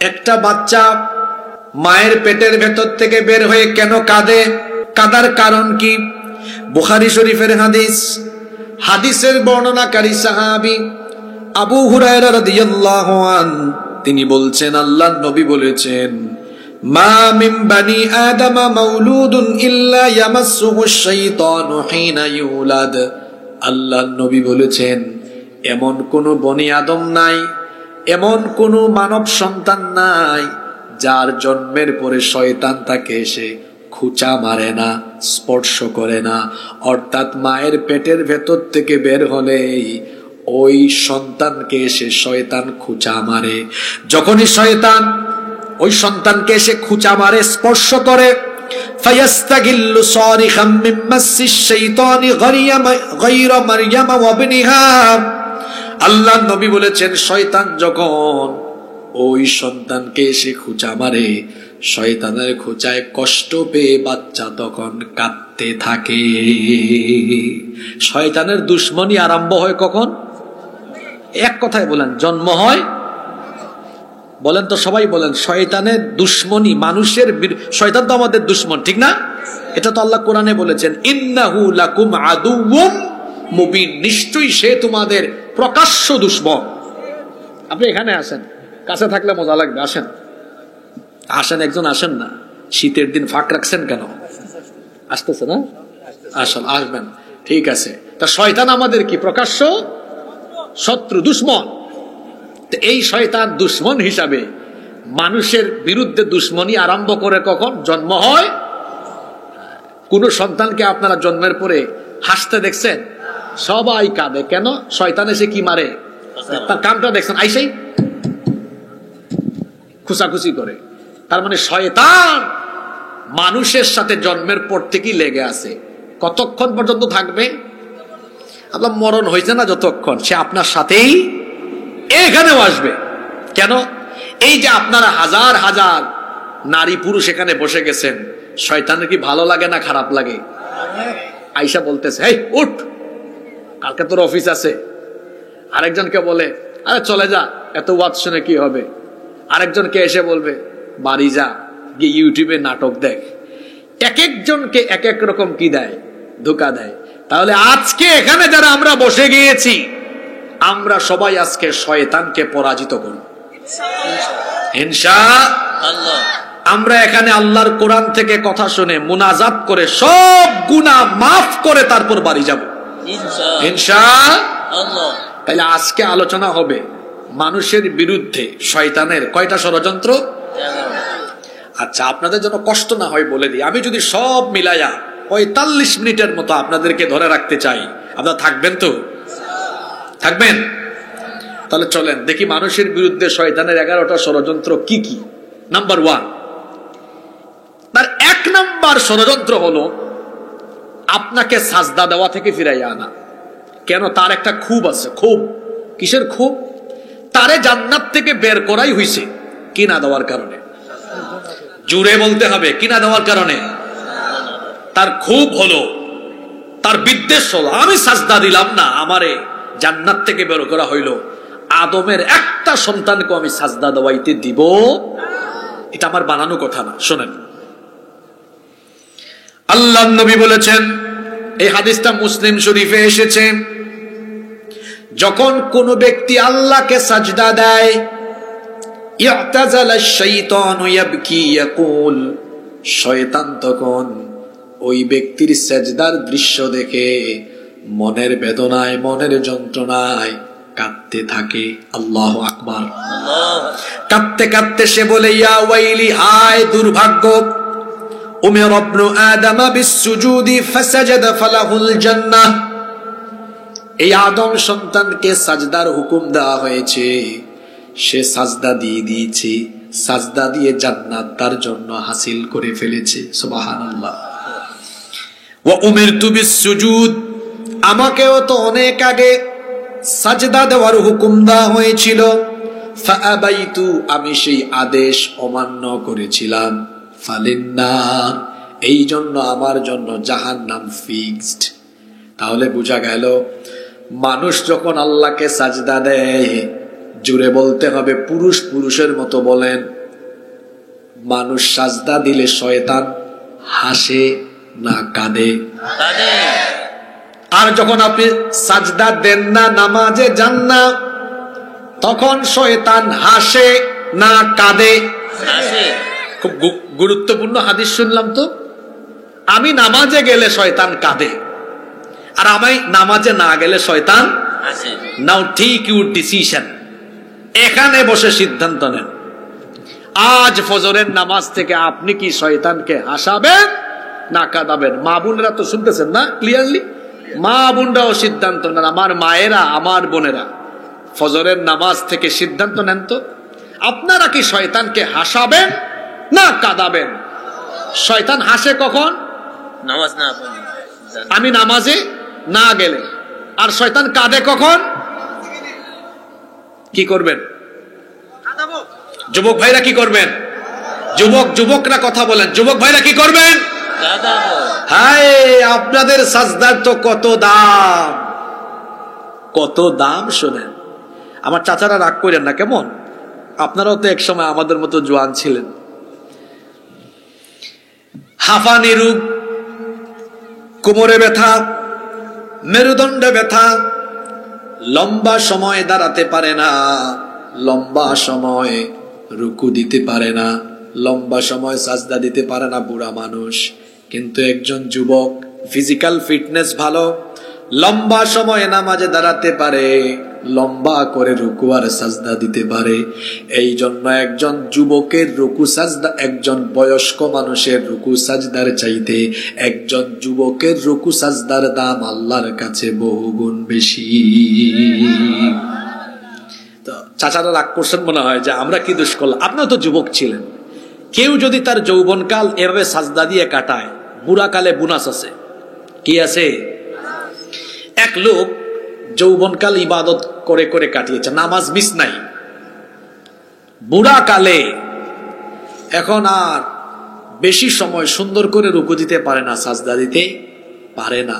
একটা বাচ্চা মায়ের পেটের ভেতর থেকে বের হয়ে কেন কাঁদে, কাঁদার কারণ কি? বুখারী শরীফের হাদিস, হাদিসের বর্ণনাকারী সাহাবী আবু হুরায়রা রাদিয়াল্লাহু আনহু তিনি বলছেন, আল্লাহর নবী বলেছেন, মা মিন বানি আদম মাউলুদুন ইল্লা ইয়ামাসসুহুশ শাইতানু হিনা ইউলাদ। আল্লাহর নবী বলেছেন, এমন কোন বনি আদম নাই, এমন কোন মানব সন্তান নাই যার জন্মের পরে শয়তান তাকে এসে খুঁচা মারে না, স্পর্শ করে না। অর্থাৎ মায়ের পেটের ভেতর থেকে বের হলেই ওই সন্তানকে এসে শয়তান খুঁচা মারে। যখনই শয়তান ওই সন্তানকে এসে খুঁচা মারে, স্পর্শ করে, ফায়াস্তাগিল্লু সারিখাম মিন মাসসিশ শাইতানি গায়রা মারইয়াম ওয়া ইবনিহা। আল্লাহর নবী বলেছেন, শয়তান যখন ওই সন্তানকে এসে খুঁচা মারে, শয়তানের খুঁচায় কষ্ট পেয়ে বাচ্চা তখন কাঁদতে থাকে। শয়তানের দুশ্মনী আরম্ভ হয় কখন? এক কথায় বলেন, জন্ম হয়। বলেন তো সবাই বলেন, শয়তানের দুশ্মনী মানুষের, শয়তান তো আমাদের দুশ্মন, ঠিক না? এটা তো আল্লাহ কোরআনে বলেছেন, ইন্নাহু লাকুম আদুউম মুবিন, নিশ্চয়ই সে তোমাদের প্রকাশ্য দুশ্মন। আপনি এখানে আসেন, কাছে থাকলে মজা লাগবে, আসেন আসেন, একজন আসেন না। শীতের দিন ফাঁক রাখছেন কেন? আসতেছে না? আসল আসবেন, ঠিক আছে। তা শয়তান আমাদের কি প্রকাশ্য শত্রু, দুশ্মন। এই শয়তান দুশ্মন হিসাবে মানুষের বিরুদ্ধে দুশ্মনী আরম্ভ করে কখন? জন্ম হয়। কোন সন্তানকে আপনারা জন্মের পরে হাসতে দেখছেন? সবাই কাঁদে কেন? শয়তান এসে কি মারে? তার কামটা দেখছেন, আইসাই খুশাখুশি করে। তার মানে শয়তান মানুষের সাথে জন্মের পর থেকেই লেগে আছে। কতক্ষণ পর্যন্ত থাকবে? আপনার মরণ হয়েছে না যতক্ষণ, সে আপনার সাথেই এখানেও আসবে। কেন? এই যে আপনারা হাজার হাজার নারী পুরুষ এখানে বসে গেছেন, শয়তানের কি ভালো লাগে না খারাপ লাগে? আইসা বলতেছে, এই উঠ, কালকে তোর অফিস আছে। আরেকজনকে বলে, আরে চলে যা, এত ওয়াজ শুনে কি হবে। আরেকজনকে এসে বলবে, বাড়ি যা, গিয়ে ইউটিউবে নাটক দেখ। এক একজনকে এক এক রকম কি দেয়, ধোঁকা দেয়। তাহলে আজকে এখানে যারা আমরা বসে গিয়েছি, আমরা সবাই আজকে শয়তানকে পরাজিত করব ইনশাআল্লাহ। আমরা এখানে আল্লাহর কোরআন থেকে কথা শুনে মুনাজাত করে সব গুনাহ মাফ করে তারপর বাড়ি যাব ইনশাআল্লাহ। তাহলে আজকে আলোচনা হবে মানুষের বিরুদ্ধে শয়তানের কয়টা ষড়যন্ত্র। আচ্ছা, আপনাদের জন্য কষ্ট না হয় বলে দিই, আমি যদি সব মিলাইয়া 45 মিনিটের মতো আপনাদেরকে ধরে রাখতে চাই, আপনারা থাকবেন তো? থাকবেন? তাহলে চলেন দেখি মানুষের বিরুদ্ধে শয়তানের 11টা ষড়যন্ত্র কি কি। নাম্বার 1, তার 1 নাম্বার ষড়যন্ত্র হলো আপনাকে সাজদা দেওয়া থেকে ফিরাইয়া আনা। কেন? তার একটা খুব আছে। খুব কিসের খুব? তারে জান্নাত থেকে বের করাই হইছে কি না দেওয়ার কারণে। জুড়ে বলতে হবে, কি না দেওয়ার কারণে। তার খুব হলো, তার বিদ্বেষ হলো, আমি সাজদা দিলাম না, আমারে জান্নাত থেকে বের করা হইল, আদমের একটা সন্তানকে আমি সাজদা দেওয়াইতে দিব। এটা আমার বানানো কথা না, শোনেন। আল্লাহর নবী বলেছেন, এই হাদিসটা মুসলিম শরীফে এসেছে, যখন কোন ব্যক্তি আল্লাহকে সাজদা দেয়, ইয়তাজালা শাইতানু ইয়াবকি ইয়াকুল, শয়তান তখন ওই ব্যক্তির সাজদার দৃশ্য দেখে মনের বেদনায়, মনের যন্ত্রণায় কাঁদতে থাকে। আল্লাহু আকবার। কাঁদতে কাঁদতে সে বলে, ইয়া ওয়াইলি, হায় দুর্ভাগ্য, উমিরা ইবনু আদম বিসসুজুদি ফাসাজাদা ফালাহুল জান্নাহ, এই আদম সন্তানকে সাজদার হুকুম দেওয়া হয়েছে, সে সাজদা দিয়ে দিয়েছে, সাজদা দিয়ে জান্নাত তার জন্য হাসিল করে ফেলেছে। সুবহানাল্লাহ। ওয়া উমিরতু বিসসুজুদ, আমাকেও তো অনেক আগে সাজদা দেওয়ার হুকুম দেওয়া হয়েছিল, ফাআবাইতু, আমি সেই আদেশ অমান্য করেছিলাম, ফালিন্নার, এই জন্য আমার জন্য জাহান্নাম ফিক্সড। তাহলে বোঝা গেল, মানুষ যখন আল্লাহকে সাজদা দেয়, জুড়ে বলতে হবে, পুরুষ পুরুষের মতো বলেন। মানুষ সাজদা দিলে শয়তান হাসে না কাঁদে? আর যখন আপনি সাজদা দেন না, নামাজে যান না, তখন শয়তান হাসে না কাঁদে? খুব গুরুত্বপূর্ণ হাদিস শুনলাম তো। আমি নামাজে গেলে শয়তান কাঁদে, আর আমি নামাজে না গেলে শয়তান হাসে। নাও টেক ইউর ডিসিশন, এখানে বসে সিদ্ধান্ত নেন। আজ ফজরের নামাজ থেকে আপনি কি শয়তানকে হাসাবেন না কাঁদাবেন? মা বোনেরা তো শুনতেছেন না ক্লিয়ারলি? মা বোনরাও সিদ্ধান্ত নেন, আমার মায়েরা, আমার বোনেরা, ফজরের নামাজ থেকে সিদ্ধান্ত নেন তো, আপনারা কি শয়তানকে হাসাবেন না কাঁদাবেন? শয়তান হাসে কখন? নামাজ না পড়লে, আমি নামাজে না গেলে। আর শয়তান কাঁদে কখন? কি করবেন? যুবক ভাইরা কি করবেন? যুবকরা কথা বলেন, যুবক ভাইরা কি করবেন? হায়, আপনাদের সাজদার তো কত দাম, কত দাম শোনেন। আমার চাচারা রাগ করেন না কেমন, আপনারাও তো একসময় আমাদের মতো জোয়ান ছিলেন। হাঁফানি রোগ, কোমরে ব্যথা, মেরুদণ্ডে ব্যথা, লম্বা সময় দাঁড়াতে পারে না, লম্বা সময় রুকু দিতে পারে না, লম্বা সময় সাজদা দিতে পারে না বুড়া মানুষ। কিন্তু একজন যুবক, ফিজিক্যাল ফিটনেস ভালো, লম্বা সময় নামাজে দাঁড়াতে পারে, লম্বা করে রুকু আর সাজদা দিতে পারে। এই জন্য একজন যুবকের রুকু সাজদা একজন বয়স্ক মানুষের রুকু সাজদার চাইতে একজন যুবকের রুকু সাজদার দাম আল্লাহর কাছে বহুগুণ বেশি। তো চাচারা রাগ করছেন মনে হয় যে আমরা কি দোষ করলাম। আপনারা তো যুবক ছিলেন। কেউ যদি তার যৌবনকাল এভাবে সাজদা দিয়ে কাটায়, বুড়াকালে বোনাস আছে। কি আছে? এক লোক যৌবনকাল ইবাদত করে করে কাটিয়েছে, নামাজ মিস নাই, বুড়া কালে এখন আর বেশি সময় সুন্দর করে রুকু দিতে পারে না, সাজদা দিতে পারে না।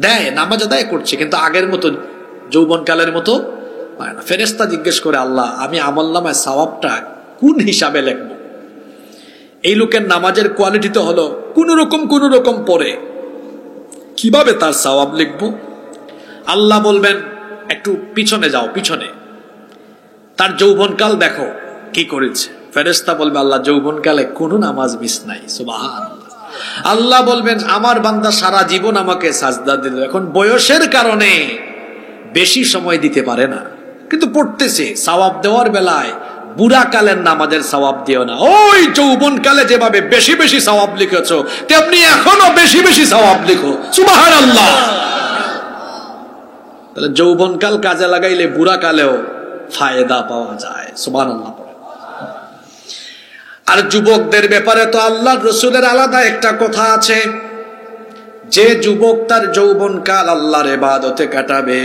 দেয়, নামাজ আদায় করছে, কিন্তু আগের মতো যৌবনকালের মতো পারে না। ফেরেশতা জিজ্ঞেস করে, আল্লাহ, আমি আমলনামায় সওয়াবটা কোন হিসাবে লিখব? এই লোকের নামাজের কোয়ালিটি তো হলো কোন রকম পড়ে, কিভাবে তার সওয়াব লিখব? আল্লাহ বলবেন, একটু পিছনে যাও, পিছনে তার যৌবনকাল দেখো কি করেছে। ফেরেশতা বলবে, আল্লাহ, যৌবনকালে কোনো নামাজ মিস নাই। সুবহানাল্লাহ। আল্লাহ বলবেন, আমার বান্দা সারা জীবন আমাকে সাজদা দিল, এখন বয়সের কারণে বেশি সময় দিতে পারে না, কিন্তু পড়তেছে। সওয়াব দেওয়ার বেলায় বুড়া কালের নামাজের সওয়াব দিও না, ওই যৌবনকালে যেভাবে বেশি বেশি সওয়াব লিখেছো তেমনি এখনো বেশি বেশি সওয়াব লিখো। সুবহানাল্লাহ। তাহলে যৌবনকাল কাজে লাগাইলে বুড়া কালেও ফায়দা পাওয়া যায়। সুবহানাল্লাহ। আর যুবকদের ব্যাপারে তো আল্লাহর রাসূলের আলাদা একটা কথা আছে, যে যুবক তার যৌবনকাল আল্লাহর ইবাদতে কাটাবে,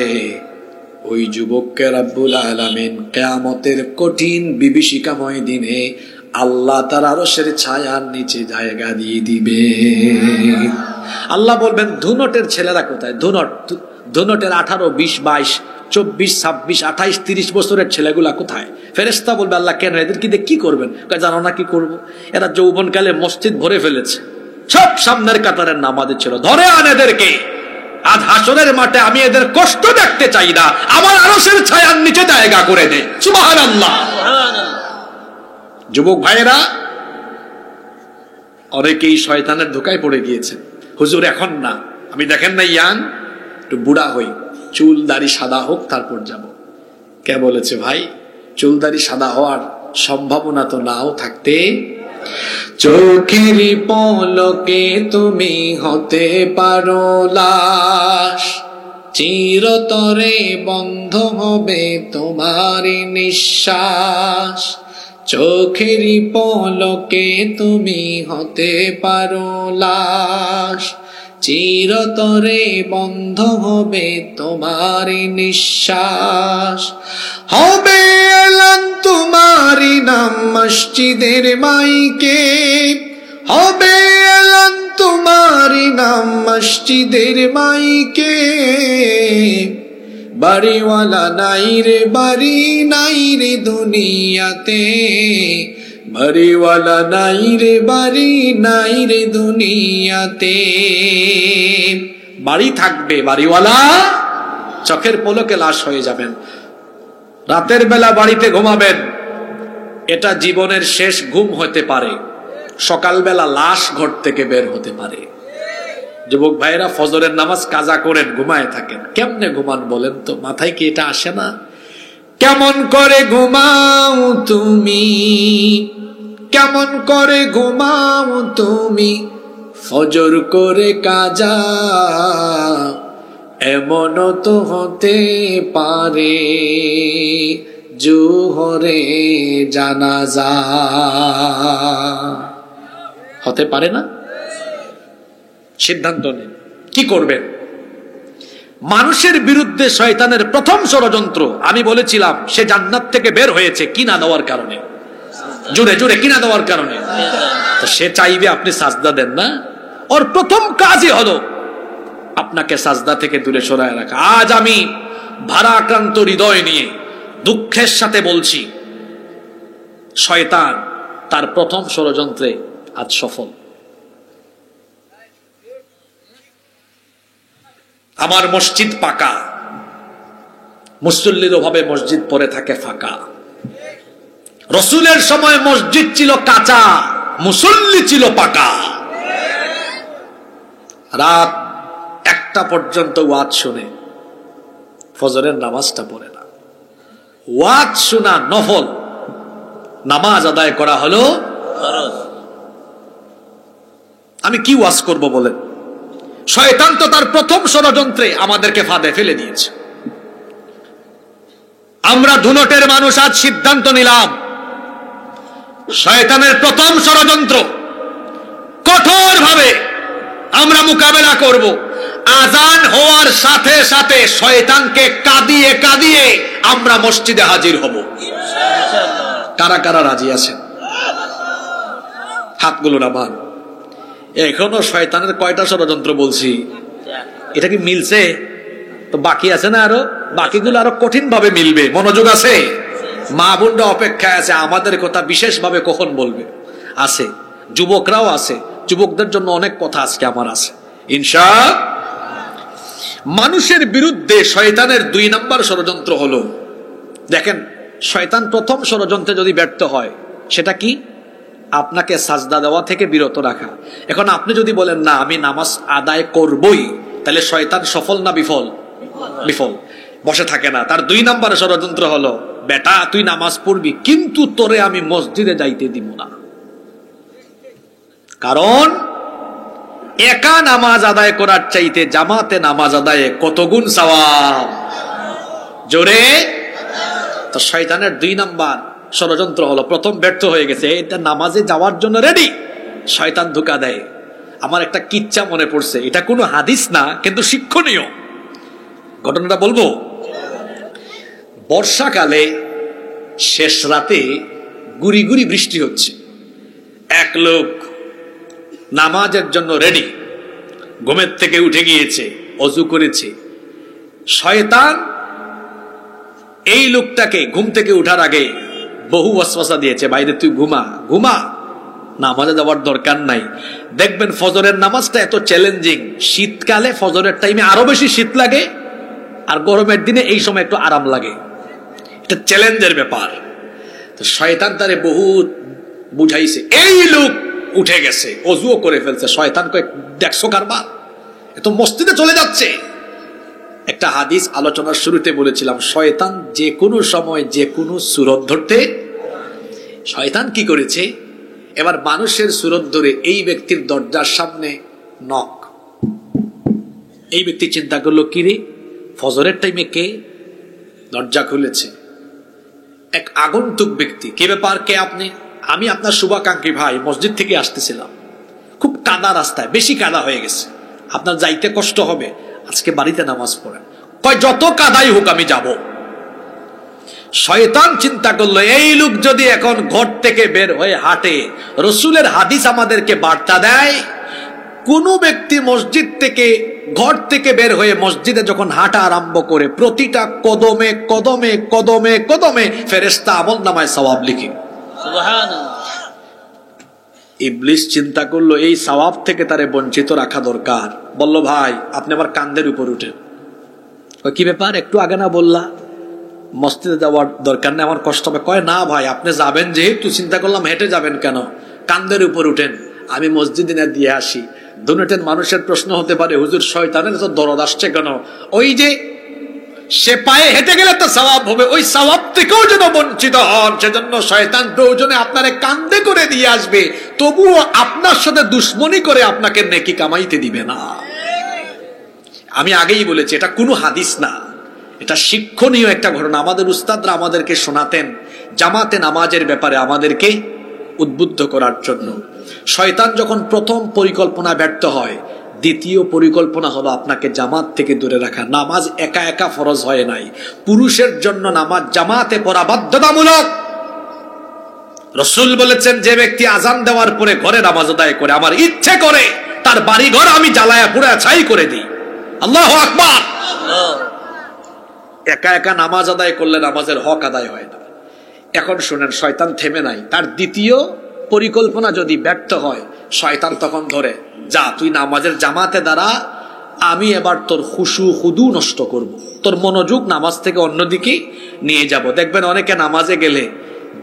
ওই যুবককে রব্বুল আলামিন কিয়ামতের কঠিন বিভীষিকাময় দিনে আল্লাহ তার আরশের ছায়ার নিচে জায়গা দিয়ে দিবে। আল্লাহ বলবেন, ধুনটের ছেলেরা কোথায়? ধুনটের 18, 20, 22, 24, 26, 28, 30 বছরের ছেলেগুলা কোথায়? ফেরেশতা বলবে, আল্লাহ কেন, এদের কি করবেন? জানো না কি করব? এরা যৌবনকালে মসজিদ ভরে ফেলেছে, সব সামনের কাতারের নামাজে ছিল, ধরে আন এদেরকে। আজ হাসরের মাঠে আমি এদের কষ্ট দেখতে চাই না, আমার আরশের ছায়ার নিচে জায়গা করে দে। সুবহানাল্লাহ। যুবক ভাইয়েরা, অনেকেই শয়তানের ধোঁকায় পড়ে গিয়েছে। হুজুর এখন না, আমি দেখেন না ইয়াং, একটু বুড়া হই, চুল দাড়ি সাদা হোক তারপর যাব। কে বলেছে ভাই? চুল দাড়ি সাদা হওয়ার সম্ভাবনা তো নাও থাকতে। চোখের পলকে তুমি হতে পারো লাশ, চিরতরে বন্ধ হবে তোমার নিঃশ্বাস। চোখের পলকে তুমি হতে পারো লাশ, চিরতরে বন্ধ হবে তোমার নিঃশ্বাস। হবে এলান তোমারি নাম মসজিদের মাইকে, হবে এলান তোমারি নাম মসজিদের মাইকে। বাড়িওয়ালা নাই রে বাড়ি নাই রে দুনিয়াতে, বাড়িওয়ালা নাই রে বাড়ি নাই রে দুনিয়াতে। বাড়ি থাকবে, বাড়িওয়ালা চোখের পলকে লাশ হয়ে যাবেন। রাতের বেলা বাড়িতে ঘুমাবেন, এটা জীবনের শেষ ঘুম হতে পারে। সকালবেলা লাশ ঘর থেকে বের হতে পারে। যুবক ভাইরা ফজরের নামাজ কাজা করেন, ঘুমায় থাকেন, কেমনে ঘুমান বলেন তো? মাথায় কি এটা আসে না? কেমন করে ঘুমাও তুমি, কেমন করে ঘুমাও তুমি, ফজর করে কাজা, এমন তো হতে পারে জোহরে জানাজা। হতে পারে না? সিদ্ধান্ত নেন কি করবেন। মানুষের বিরুদ্ধে শয়তানের প্রথম ষড়যন্ত্র আমি বলেছিলাম, সে জান্নাত থেকে বের হয়েছে কিনা দেওয়ার কারণে, জুড়ে জুড়ে কিনা দেওয়ার কারণে। তো সে চাইবে আপনি সাজদা দেন না, ওর প্রথম কাজই হলো আপনাকে সাজদা থেকে দূরে সরায় রাখা। আজ আমি ভারাক্রান্ত হৃদয় নিয়ে দুঃখের সাথে বলছি, শয়তান তার প্রথম ষড়যন্ত্রে আজ সফল। আমার মসজিদ পাকা, মুসল্লির অভাবে মসজিদ পড়ে থাকে ফাঁকা। রসুলের সময় মসজিদ ছিল কাঁচা, মুসল্লি ছিল পাকা। রাত 1টা পর্যন্ত ওয়াজ শুনে ফজরের নামাজটা পড়ে না। ওয়াজ শোনা নফল, নামাজ আদায় করা হলো ফরজ। আমি কি ওয়াজ করব বলেন? শয়তান তো তার প্রথম ষড়যন্ত্রে আমাদেরকে ফাঁদে ফেলে দিয়েছে। আমরা ধুনটের মানুষ আজ সিদ্ধান্ত নিলাম, শয়তানের প্রথম ষড়যন্ত্র কঠোরভাবে আমরা মোকাবেলা করব। আজান হওয়ার সাথে সাথে শয়তানকে কাঁদিয়ে কাঁদিয়ে আমরা মসজিদে হাজির হব। কারা কারা রাজি আছেন? হাতগুলো নামান। এখনো শয়তানের কয়টা ষড়যন্ত্র বলছি, এটা কি মিলছে? তো বাকি আছে না আরো, বাকিগুলো আরো কঠিন ভাবে মিলবে। মনোযোগ আছে? মা বোনরা অপেক্ষায় আছে, আমাদের কথা বিশেষ ভাবে কখন বলবে। আছে, যুবকরাও আছে, যুবকদের জন্য অনেক কথা আজকে আমার আছে ইনশাআল্লাহ। মানুষের বিরুদ্ধে শয়তানের 2 নম্বর ষড়যন্ত্র হলো, দেখেন শয়তান প্রথম ষড়যন্ত্রে যদি ব্যর্থ হয়, সেটা কি? আপনাকে সাজদা দেওয়া থেকে বিরত রাখা। এখন আপনি যদি বলেন না আমি নামাজ আদায় করবই, তাহলে শয়তান সফল না বিফল? বিফল। বসে থাকে না। তার 2 নম্বর ষড়যন্ত্র হলো, বেটা তুই নামাজ পড়বি কিন্তু তোরে আমি মসজিদে যাইতে দিব না। কারণ একা নামাজ আদায় করার চাইতে জামাতে নামাজ আদায়ে কত গুণ সওয়াব। জোরে। তো শয়তানের 2 নম্বর ষড়যন্ত্র হলো, প্রথম ব্যর্থ হয়ে গেছে, এটা নামাজে যাওয়ার জন্য রেডি, শয়তান ধোঁকা দেয়। আমার একটা কিচ্ছা মনে পড়ছে, এটা কোনো হাদিস না কিন্তু শিক্ষণীয় ঘটনাটা বলবো। বর্ষাকালে শেষ রাতে গুড়ি গুড়ি বৃষ্টি হচ্ছে, এক লোক নামাজের জন্য রেডি, ঘুমের থেকে উঠে গিয়েছে, অজু করেছে। শয়তান এই লোকটাকে ঘুম থেকে উঠার আগে বহু ওয়াসওয়াসা দিয়েছে, বাইরে তুই ঘুমা ঘুমা, নামাজে যাওয়ার দরকার নাই। দেখবেন ফজরের নামাজটা এত চ্যালেঞ্জিং, শীতকালে ফজরের টাইমে আরো বেশি শীত লাগে, আর গরমের দিনে এই সময় একটু আরাম লাগে। এটা চ্যালেঞ্জের ব্যাপার। তো শয়তান তারে বহুত বুঝাইছে। এই লোক উঠে গেছে, অজুও করে ফেলছে, শয়তান কয় দেখছো কারবার, এত মসজিদে চলে যাচ্ছে। একটা হাদিস আলোচনার শুরুতে বলেছিলাম, শয়তান যে কোনো সময় যে কোনো সুরত ধরতে। শয়তান কি করেছে, এবার মানুষের সুরত ধরে এই ব্যক্তির দরজার সামনে নক। এই ব্যক্তি চিন্তা করলো, কি রে ফজরের টাইমে কে দরজা খুলেছে? এক আগন্তুক ব্যক্তি। কে ব্যাপার, কে আপনি? আমি আপনার শুভাকাঙ্ক্ষী ভাই, মসজিদ থেকে আসতেছিলাম, খুব কাদা রাস্তায়, বেশি কাদা হয়ে গেছে, আপনার যাইতে কষ্ট হবে, আজকে বাড়িতে নামাজ পড়েন। কয় যত কাদাই হোক আমি যাব। শয়তান চিন্তা করলো, এই লোক যদি এখন ঘর থেকে বের হয়ে হাঁটে, রসুলের হাদিস আমাদেরকে বার্তা দেয়, কোনো ব্যক্তি মসজিদ থেকে ঘর থেকে বের হয়ে মসজিদে যখন হাঁটা আরম্ভ করে প্রতিটা কদমে কদমে কদমে কদমে ফেরেশতা আমলনামায় সওয়াব লিখে। সুবহানাল্লাহ। ইবলিস চিন্তা করলো এই সওয়াব থেকে তারে বঞ্চিত রাখা দরকার। বলল, ভাই আপনি আমার কাঁধের উপর উঠেন। কি ব্যাপার, একটু আগে না বললা মসজিদে যাওয়ার দরকার নেই, আমার কষ্ট হবে। কয়, না ভাই আপনি যাবেন যেহেতু চিন্তা করলাম হেঁটে যাবেন কেন, কাঁধের উপর উঠেন, আমি মসজিদে না দিয়ে আসি। দুনিয়ার মানুষের প্রশ্ন হতে পারে, হুজুর শয়তানের তো দরদ আসছে কেন? ওই যে সে পায়ে হেঁটে গেলে তো সওয়াব হবে, ওই সওয়াব থেকেও যেন বঞ্চিত হন সেজন্য শয়তান প্রয়োজনে আপনারে কাঁধে করে দিয়ে আসবে, তবুও আপনার সাথে দুশ্মনী করে আপনাকে নেকি কামাইতে দিবে না। আমি আগেই বলেছি এটা কোনো হাদিস না, এটা শিক্ষণীয় একটা ঘটনা। আমাদের উস্তাদরা আমাদেরকে শোনাতেন জামাতে নামাজের ব্যাপারে আমাদেরকে উদ্বুদ্ধ করার জন্য। শয়তান যখন প্রথম পরিকল্পনা ব্যর্থ হয়, দ্বিতীয় পরিকল্পনা হলো আপনাকে জামাত থেকে দূরে রাখা। নামাজ একা একা ফরজ হয় নাই, পুরুষের জন্য নামাজ জামাতে পড়া বাধ্যতামূলক। রাসূল বলেছেন, যে ব্যক্তি আজান দেওয়ার পরে ঘরে নামাজ আদায় করে, আমার ইচ্ছে করে তার বাড়ি ঘর আমি জ্বালায়া পুড়া ছাই করে দিই। আল্লাহু আকবার। একা একা নামাজ আদায় করলে নামাজের হক আদায় হয় না। এখন শুনেন, শয়তান থেমে নাই। তার দ্বিতীয় পরিকল্পনা যদি ব্যর্থ হয়, শয়তান তখন ধরে, যা তুই নামাজের জামাতে দাঁড়া, আমি এবার তোর খুশু খুদু নষ্ট করব, তোর মনোযোগ নামাজ থেকে অন্যদিকে নিয়ে যাব। দেখবেন অনেকে নামাজে গেলে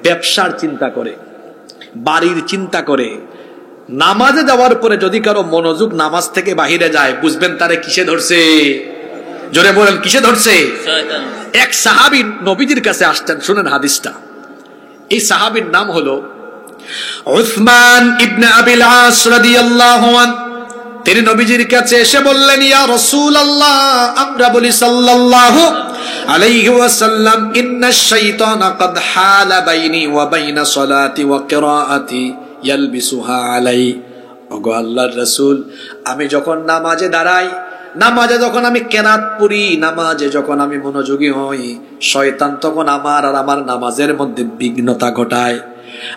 ব্যবসার চিন্তা করে, বাড়ির চিন্তা করে। নামাজে যাওয়ার পরে যদি কারো মনোযোগ নামাজ থেকে বাহিরে যায়, বুঝবেন তারে কিসে ধরছে। জোরে বলেন, কিসে ধরছে? এক সাহাবী নবীজির কাছে আসতেন, শুনেন হাদিসটা। এই সাহাবীর নাম হলো উসমান ইবনে আবিল আস রাদিয়াল্লাহু আনহু। তিনি নবীজির কাছে এসে বললেন, ইয়া রাসূলুল্লাহ, আমরা বলি সাল্লাল্লাহু আলাইহি ওয়াসাল্লাম, ইন্নাশ শাইতানা ক্বাদ হালা বাইনি ওয়া বাইনা সালাতি ওয়া কিরাআতি ইয়ালবিসুহা আলাই। ওগো আল্লাহর রাসূল, আমি যখন নামাজে দাঁড়াই, নামাজে যখন আমি কেরাত পড়ি, নামাজে যখন আমি মনোযোগী হই, শয়তান তখন আমার আর আমার নামাজের মধ্যে বিঘ্নতা ঘটায়।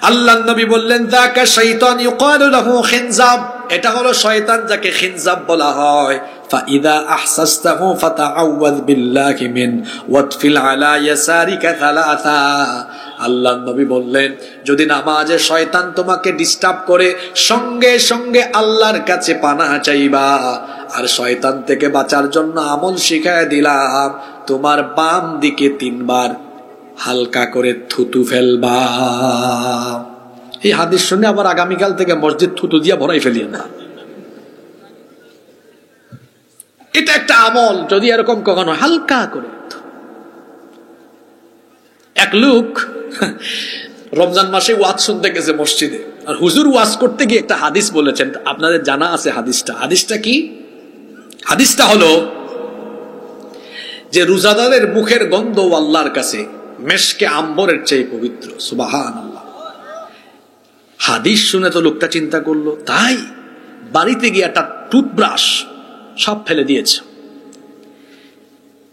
আল্লাহর নবী বললেন, যাকা শাইতান ইউকালু লাহু খিনজাব, এটা হলো শয়তান যাকে খিনজাব বলা হয়। ফাইদা আহসাসতাহু ফাতাআওয়াজ বিল্লাহি মিন ওয়াতফিল আলা ইয়াসারিকা সালাসা। আল্লাহর নবী বললেন, যদি নামাজে শয়তান তোমাকে ডিস্টার্ব করে, সঙ্গে সঙ্গে আল্লাহর কাছে পানাহ চাইবা। আর শয়তান থেকে বাঁচার জন্য আমল শিখায় দিলাম, তোমার বাম দিকে 3 বার হালকা করে থুতু ফেলবা। এই হাদিস শুনে আবার আগামীকাল থেকে মসজিদ থুতু দিয়া ভরাই ফেলিয়ে না। এটা একটা আমল, যদি এরকম কখনো হালকা করে। এক লোক রমজান মাসে ওয়াজ শুনতে গেছে মসজিদে, আর হুজুর ওয়াজ করতে গিয়ে একটা হাদিস বলেছেন, আপনাদের জানা আছে হাদিসটা। হাদিসটা কি? হাদিসটা হলো যে রোজাদারের মুখের গন্ধ আল্লাহর কাছে মেশকে আম্বরের চেয়ে পবিত্র। সুবহানাল্লাহ। হাদিস শুনে তো লোকটা চিন্তা করলো, তাই বাড়িতে গিয়ে একটা টুথব্রাশ সব ফেলে দিয়েছে।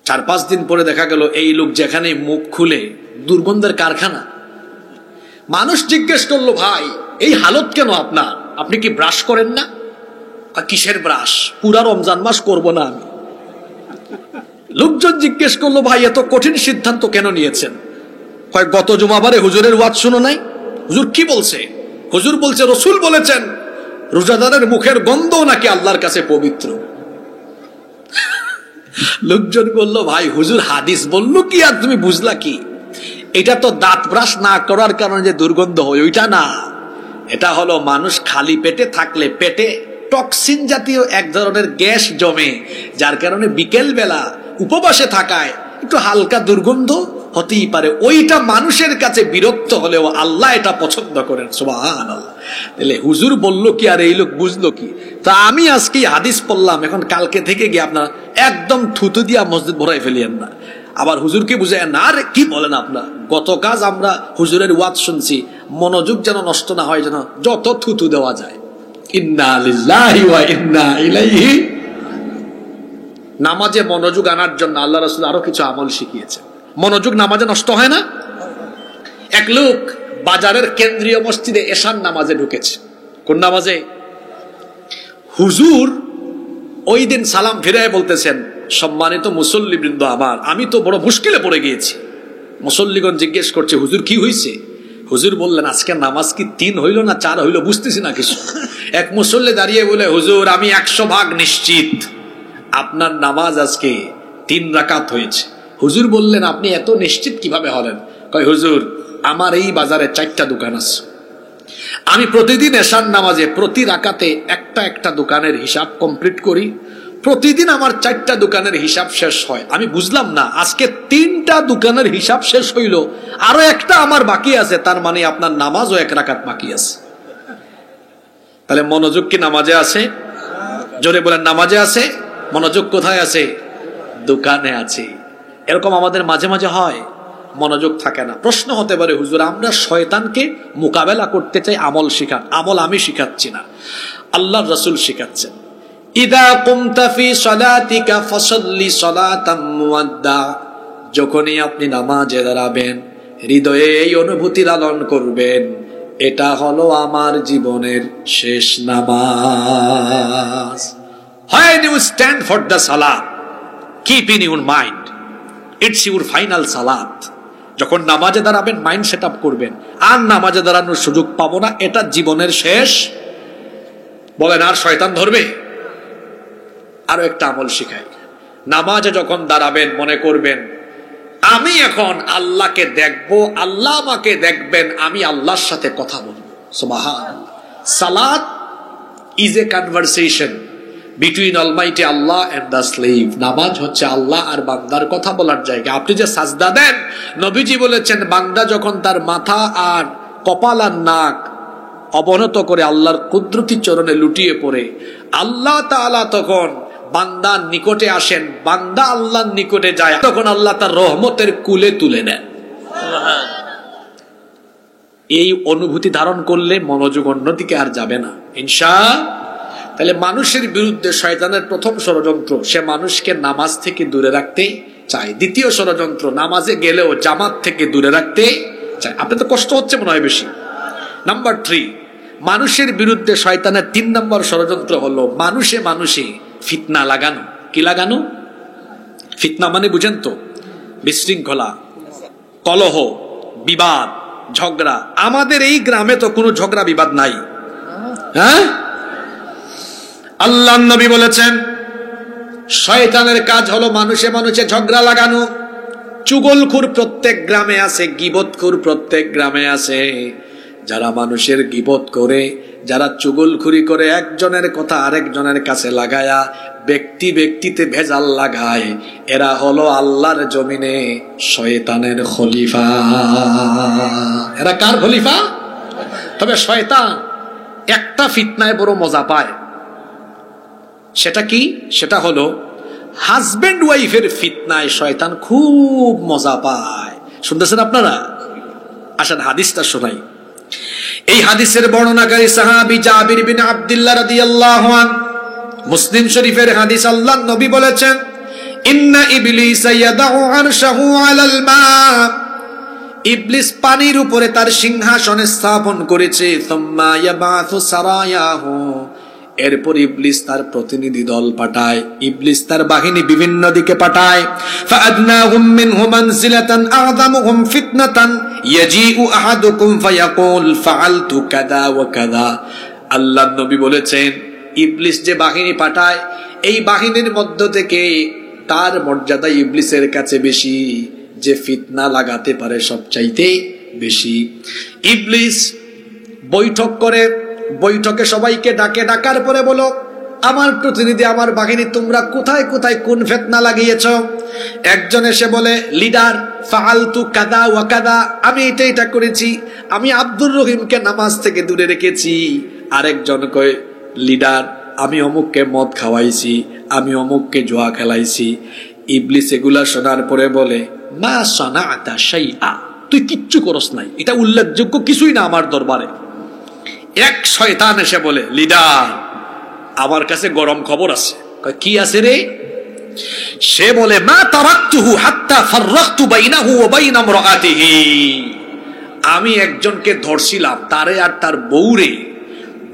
4-5 দিন পরে দেখা গেল এই লোক যেখানে মুখ খুলে দুর্গন্ধের কারখানা। মানুষ জিজ্ঞেস করলো, ভাই এই হালত কেন আপনার? আপনি কি ব্রাশ করেন না? কিসের ব্রাশ? পুরা রমজান মাস করব না আমি। লোকজন জিজ্ঞেস করলো, ভাই এত কঠিন সিদ্ধান্ত কেন নিয়েছেন? কয়, গত জুমাবারে হুজুরের ওয়াজ শুনো নাই? হুজুর কি বলছে? হুজুর বলছে, রাসূল বলেছেন রোজাদারের মুখের গন্ধ নাকি আল্লাহর কাছে পবিত্র। লোকজন বলল, ভাই হুজুর হাদিস বললো কি আর তুমি বুঝলা কি? এটা তো দাঁত ব্রাশ না করার কারণে যে দুর্গন্ধ হয় ওইটা না, এটা হলো মানুষ খালি পেটে থাকলে পেটে টক্সিন জাতীয় এক ধরনের গ্যাস জমে, যার কারণে বিকেল বেলা উপবাসে থাকায় একটু হালকা দুর্গন্ধ হতেই পারে। ওইটা মানুষের কাছে বিরক্ত হলেও আল্লাহ এটা পছন্দ করেন। সুবহানাল্লাহ। তাহলে হুজুর বললো কি আর এই লোক বুঝলো কি? তা আমি আজকে হাদিস পড়লাম, এখন কালকে থেকে গিয়ে আপনারা একদম থুতু দিয়া মসজিদ ভরাই ফেলিয়েন না। আবার হুজুরকে বুঝায় না, আরে কি বলেন আপনার? গত কাজ আমরা হুজুরের ওয়াজ শুনছি, মনোযোগ যেন নষ্ট না হয়, যেন যত থুতু দেওয়া যায়। ইন্না লিল্লাহি ওয়া ইন্না ইলাইহি। নামাজে মনোযোগ আনার জন্য আল্লাহ রাসূল আরো কিছু আমল শিখিয়েছেন। মনোযোগ নামাজে নষ্ট হয় না। এক লোক বাজারের কেন্দ্রীয় মসজিদে এশার নামাজে ঢুকেছে। কোন নামাজে? হুজুর ওই দিন সালাম ফিরায় বলতেছেন, সম্মানিত মুসল্লিবৃন্দ আমার, আমি তো বড় মুশকিলে পড়ে গিয়েছি। মুসল্লিগণ জিজ্ঞেস করছে, হুজুর কি হয়েছে? হুজুর বললেন, আজকে নামাজ কি 3 হইল না 4 হইল বুঝতেছি না কিছু। এক মুসল্লি দাঁড়িয়ে বলে, হুজুর আমি 100% নিশ্চিত আপনার নামাজ আজকে 3 রাকাত হয়েছে। হুজুর বললেন, আপনি এত নিশ্চিত কিভাবে হলেন? কয়, হুজুর আমার এই বাজারে 4টা দোকান আছে, আমি প্রতিদিন এশার নামাজে প্রতি রাকাতে একটা দোকানের হিসাব কমপ্লিট করি, প্রতিদিন আমার 4টা দোকানের হিসাব শেষ হয়। আমি বুঝলাম না, আজকে 3টা দোকানের হিসাব শেষ হইল, আরো একটা আমার বাকি আছে, তার মানে আপনার নামাজও 1 রাকাত বাকি আছে। তাহলে মনোযোগ কি নামাজে আছে? জোরে বলেন, নামাজে আছে। মনোযোগ কোথায় আছে? দোকানে আছে। এরকম আমাদের মাঝে মাঝে হয়, মনোযোগ থাকে না। প্রশ্ন হতে পারে, হুজুর আমরা শয়তানকে মোকাবেলা করতে চাই, আমল শিখান। আমল আমি শিখাচ্ছি না, আল্লাহর রাসূল শিখাচ্ছেন। ইদা কুমতা ফি সালাতিকা ফাসাল্লি সালাতাম মুওয়াদ্দা, যখনই আপনি নামাজে দাঁড়াবেন হৃদয়ে এই অনুভূতি লালন করবেন, এটা হলো আমার জীবনের শেষ নামাজ। When you stand for the salah, keep in your mind it's your final salat. যখন নামাজে দাঁড়াবেন মাইন্ড সেট আপ করবেন, আর নামাজে দাঁড়ানোর সুযোগ পাবো না, এটা জীবনের শেষ। বলেন, আর শয়তান ধরবে? আরো একটা আমল শিখাই, নামাজে যখন দাঁড়াবেন মনে করবেন আমি এখন আল্লাহকে দেখবো, আল্লাহ আমাকে দেখবেন, আমি আল্লাহর সাথে কথা বলবো। সুবহানাল্লাহ। সালাত is a conversation between almighty Allah and the slave. নামাজ হচ্ছে আল্লাহ আর বান্দার কথা বলার জায়গা। আপনি যে সাজদা দেন, নবীজি বলেছেন বান্দা যখন তার মাথা আর কপাল আর নাক অবনত করে আল্লাহর কুদরতি চরণে লুটিয়ে পড়ে, আল্লাহ তাআলা তখন বান্দার নিকটে আসেন, বান্দা আল্লাহর নিকটে যায়, তখন আল্লাহ তার রহমতের কুলে তুলে নেন। এই অনুভূতি ধারণ করলে মনোযোগ অন্যদিকে আর যাবে না, ইনশাআল্লাহ। তাহলে মানুষের বিরুদ্ধে শয়তানের প্রথম ষড়যন্ত্র, সে মানুষকে নামাজ থেকে দূরে রাখতে চায়। দ্বিতীয় ষড়যন্ত্র, নামাজে গেলেও জামাত থেকে দূরে রাখতে চায়। আপনার তো কষ্ট হচ্ছে মনে হয় বেশি। নাম্বার 3, মানুষের বিরুদ্ধে শয়তানের 3 নম্বর ষড়যন্ত্র হলো মানুষে মানুষে ফিতনা লাগানো। কি লাগানো? ফিতনা মানে বুঝেন তো, বিশৃঙ্খলা, কলহ, বিবাদ, ঝগড়া। আমাদের এই গ্রামে তো কোনো ঝগড়া বিবাদ নাই, হ্যাঁ? আল্লাহর নবী বলেছেন শয়তানের কাজ হলো মানুষে মানুষে ঝগড়া লাগানো। চুগলখোর প্রত্যেক গ্রামে আছে, গীবতখোর প্রত্যেক গ্রামে আছে। যারা মানুষের গীবত করে, যারা চুগলখুরি করে, একজনের কথা আরেকজনের কাছে লাগায়া ব্যক্তি ব্যক্তিতে ভেজাল লাগায়, এরা হলো আল্লাহর জমিনে শয়তানের খলিফা। এরা কার খলিফা? তবে শয়তান একটা ফিতনায় বড় মজা পায়। সেটা কি? সেটা হলো হাজবেন্ড ওয়াইফের ফিতনায় শয়তান খুব মজা পায়। শুনতেছেন আপনারা? আসেন হাদিসটা শোনাই। এই হাদিসের বর্ণনাকারী সাহাবী জাবির বিন আব্দুল্লাহ রাদিয়াল্লাহু আনহু, মুসলিম শরীফের হাদিস। আল্লাহর নবী বলেছেন, ইন্না ইবলিস ইয়াদাউ আরশাহু আলাল মা, ইবলিস পানির উপরে তার সিংহাসন স্থাপন করেছে। সুম্মা ইয়াবাথু সারায়াহু, এরপর ইবলিস তার প্রতিনিধি দল পাঠায়, ইবলিস তার বাহিনী বিভিন্ন দিকে পাঠায়। ফাআদনাহুম মিনহু মানজিলাতান আযামুহুম ফিতনাতান ইয়াজিউ আহাদুকুম ফায়াকুল ফাআলতু কাযা ওয়া কাযা। আল্লাহর নবী বলেছেন, ইবলিস যে বাহিনী পাঠায়, এই বাহিনীর মধ্য থেকে তার মর্যাদা ইবলিসের কাছে বেশি, যে ফিতনা লাগাতে পারে সবচাইতে বেশি। ইবলিস বৈঠক করে, বৈঠকে সবাইকে ডাকে, ডাকার পরে বলো, আমার প্রতিনিধি, আমার বাহিনী, তোমরা কোথায় কোথায় কোন ফিতনা লাগিয়েছ? একজন এসে বলে, লিডার, ফাআলতু কাদা ওয়া কাদা, আমি এটা করেছি, আমি আব্দুর রহিমকে নামাজ থেকে দূরে রেখেছি। আরেকজন কয়, লিডার, আমি অমুককে মদ খাওয়াইছি, আমি অমুককে জুয়া খেলাইছি। ইবলিস এগুলা শোনার পরে বলে, মা সানাতা শাইআ, তুই কিচ্ছু করস নাই, এটা উল্লেখযোগ্য কিছুই না আমার দরবারে। এক শয়তান এসে বলে, লিডার, আমার কাছে গরম খবর আছে। কি আছে রে? সে বলে, মা তারাকতুহু হাত্তা ফাররাকতু বাইনাহু ওয়া বাইনা ইমরাআতিহি, আমি একজনকে ধরছিলাম, তারে আর তার বউরে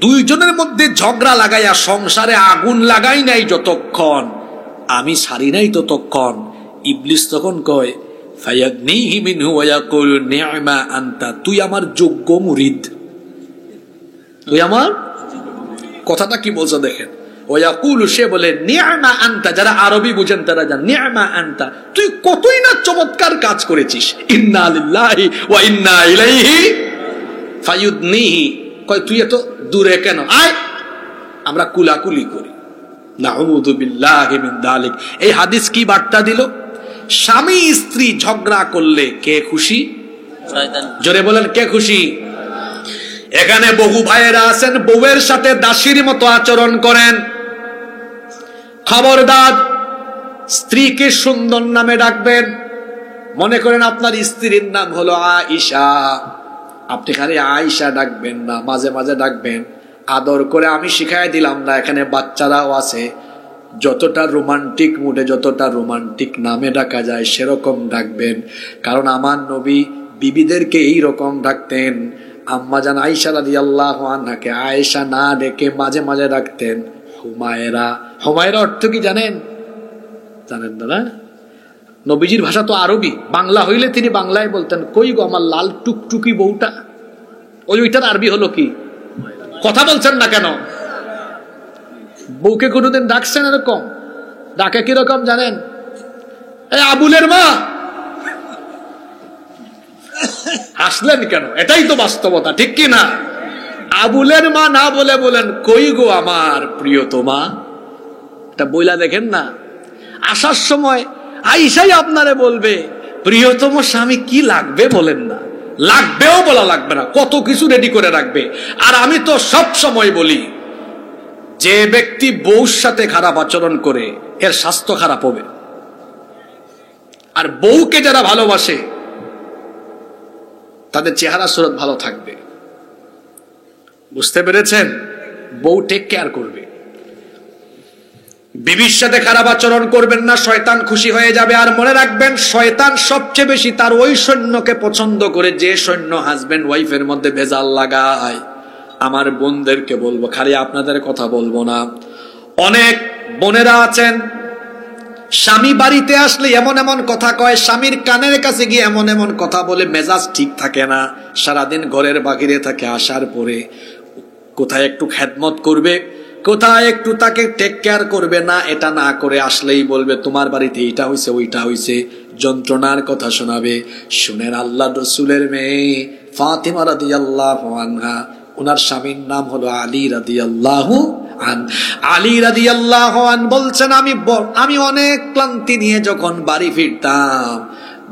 দুইজনের মধ্যে ঝগড়া লাগাইয়া সংসারে আগুন লাগাই নাই যতক্ষণ, আমি সারি নাই ততক্ষণ, ইবলিস তখন কয় ফায়াগনিহি মিনহু ওয়া ইয়াকুলু নি'মা আনতা, তুই আমার যোগ্য মুরিদ, তুই আমার, কথাটা কি বলছো দেখেন, ওয়া ইয়াকুলু, সে বলে নি'মা আনতা, যারা আরবি বুঝেন তারা জানেন নি'মা আনতা, তুই কতই না চমৎকার কাজ করেছিস, ইন্না লিল্লাহি ওয়া ইন্না ইলাইহি, ফায়ুদনিহি, কয় তুই এত দূরে কেন, আয় আমরা কুলাকুলি করি, নাউযু বিল্লাহি মিন যালিক। এই হাদিস কি বার্তা দিল? স্বামী স্ত্রী ঝগড়া করলে কে খুশি? শয়তান। জোরে বলেন কে খুশি? এখানে বহু ভাইয়েরা আছেন বউয়ের সাথে দাসীর মতো আচরণ করেন। খবরদার, স্ত্রীকে সুন্দর নামে ডাকবেন। মনে করেন আপনার স্ত্রীর নাম হলো আয়েশা, আপনি খালি আয়েশা ডাকবেন না, মাঝে মাঝে ডাকবেন আদর করে। আমি শিখাই দিলাম না, এখানে বাচ্চারাও আছে, যতটা রোমান্টিক মুডে, যতটা রোমান্টিক নামে ডাকা যায় সেরকম ডাকবেন। কারণ আমার নবী বিবিদেরকে এইরকম ডাকতেন। আম্মাজান আয়েশা রাদিয়াল্লাহু আনহাকে আয়েশা না ডেকে মাঝে মাঝে ডাকতেন হুমায়রা। হুমায়রা অর্থ কি জানেন? জানেন না? নবীজির ভাষা তো আরবি, বাংলা হইলে তিনি বাংলায় বলতেন, কই গো আমার লাল টুকটুকি বউটা, ওইটার আরবি হলো কি? কথা বলছেন না কেন? বউকে কোনোদিন ডাকছেন এরকম? ডাকে কিরকম জানেন? এই আবুলের মা। হাসলেন কেন? এটাই তো বাস্তবতা, ঠিক কি না? আবুলের মা না বলে বলেন কই গো আমার প্রিয়তমা, এটা বইলা দেখেন না। আসার সময় আয়েশাই আপনারে বলবে প্রিয়তম স্বামী কি লাগবে বলেন না, লাগবেও বলা লাগবে না, কত কিছু রেডি করে রাখবে। আর আমি তো সব সময় বলি, যে ব্যক্তি বউর সাথে খারাপ আচরণ করে এর স্বাস্থ্য খারাপ হবে। আর বউকে যারা ভালোবাসে তাদের চেহারা সুরত ভালো থাকবে। বুঝতে পেরেছেন? বউ টেক কেয়ার করবে। বিবির সাথে খারাপ আচরণ করবেন না, শয়তান খুশি হয়ে যাবে। আর মনে রাখবেন, শয়তান সবচেয়ে বেশি তার ওই সৈন্যকে পছন্দ করে যে সৈন্য হাজবেন্ড ওয়াইফের মধ্যে ভেজাল লাগায়। আমার বোনদেরকে বলবো, খালি আপনাদের কথা বলবো না, অনেক বোনেরা আছেন স্বামী বাড়িতে আসলে এমন এমন কথা কয়, স্বামীর কানের কাছে গিয়ে এমন এমন কথা বলে, মেজাজ ঠিক থাকে না, সারাদিন ঘরের বাহিরে থাকে। আসার পরে কোথায় একটু খেদমত করবে, কোথায় একটু তাকে টেক কেয়ার করবে না, এটা না করে আসলেই বলবে তোমার বাড়িতে এইটা হইছে ওইটা হইছে, যন্ত্রণার কথা শোনাবে। শুনেন, আল্লাহ রসুলের মেয়ে ফাতিমা রাদিয়াল্লাহু আনহা, ওনার স্বামীর নাম হলো আলী রাদিয়াল্লাহু আন। আলী রাদিয়াল্লাহু আন বলছেন, আমি অনেক ক্লান্তি নিয়ে যখন বাড়ি ফিরতাম,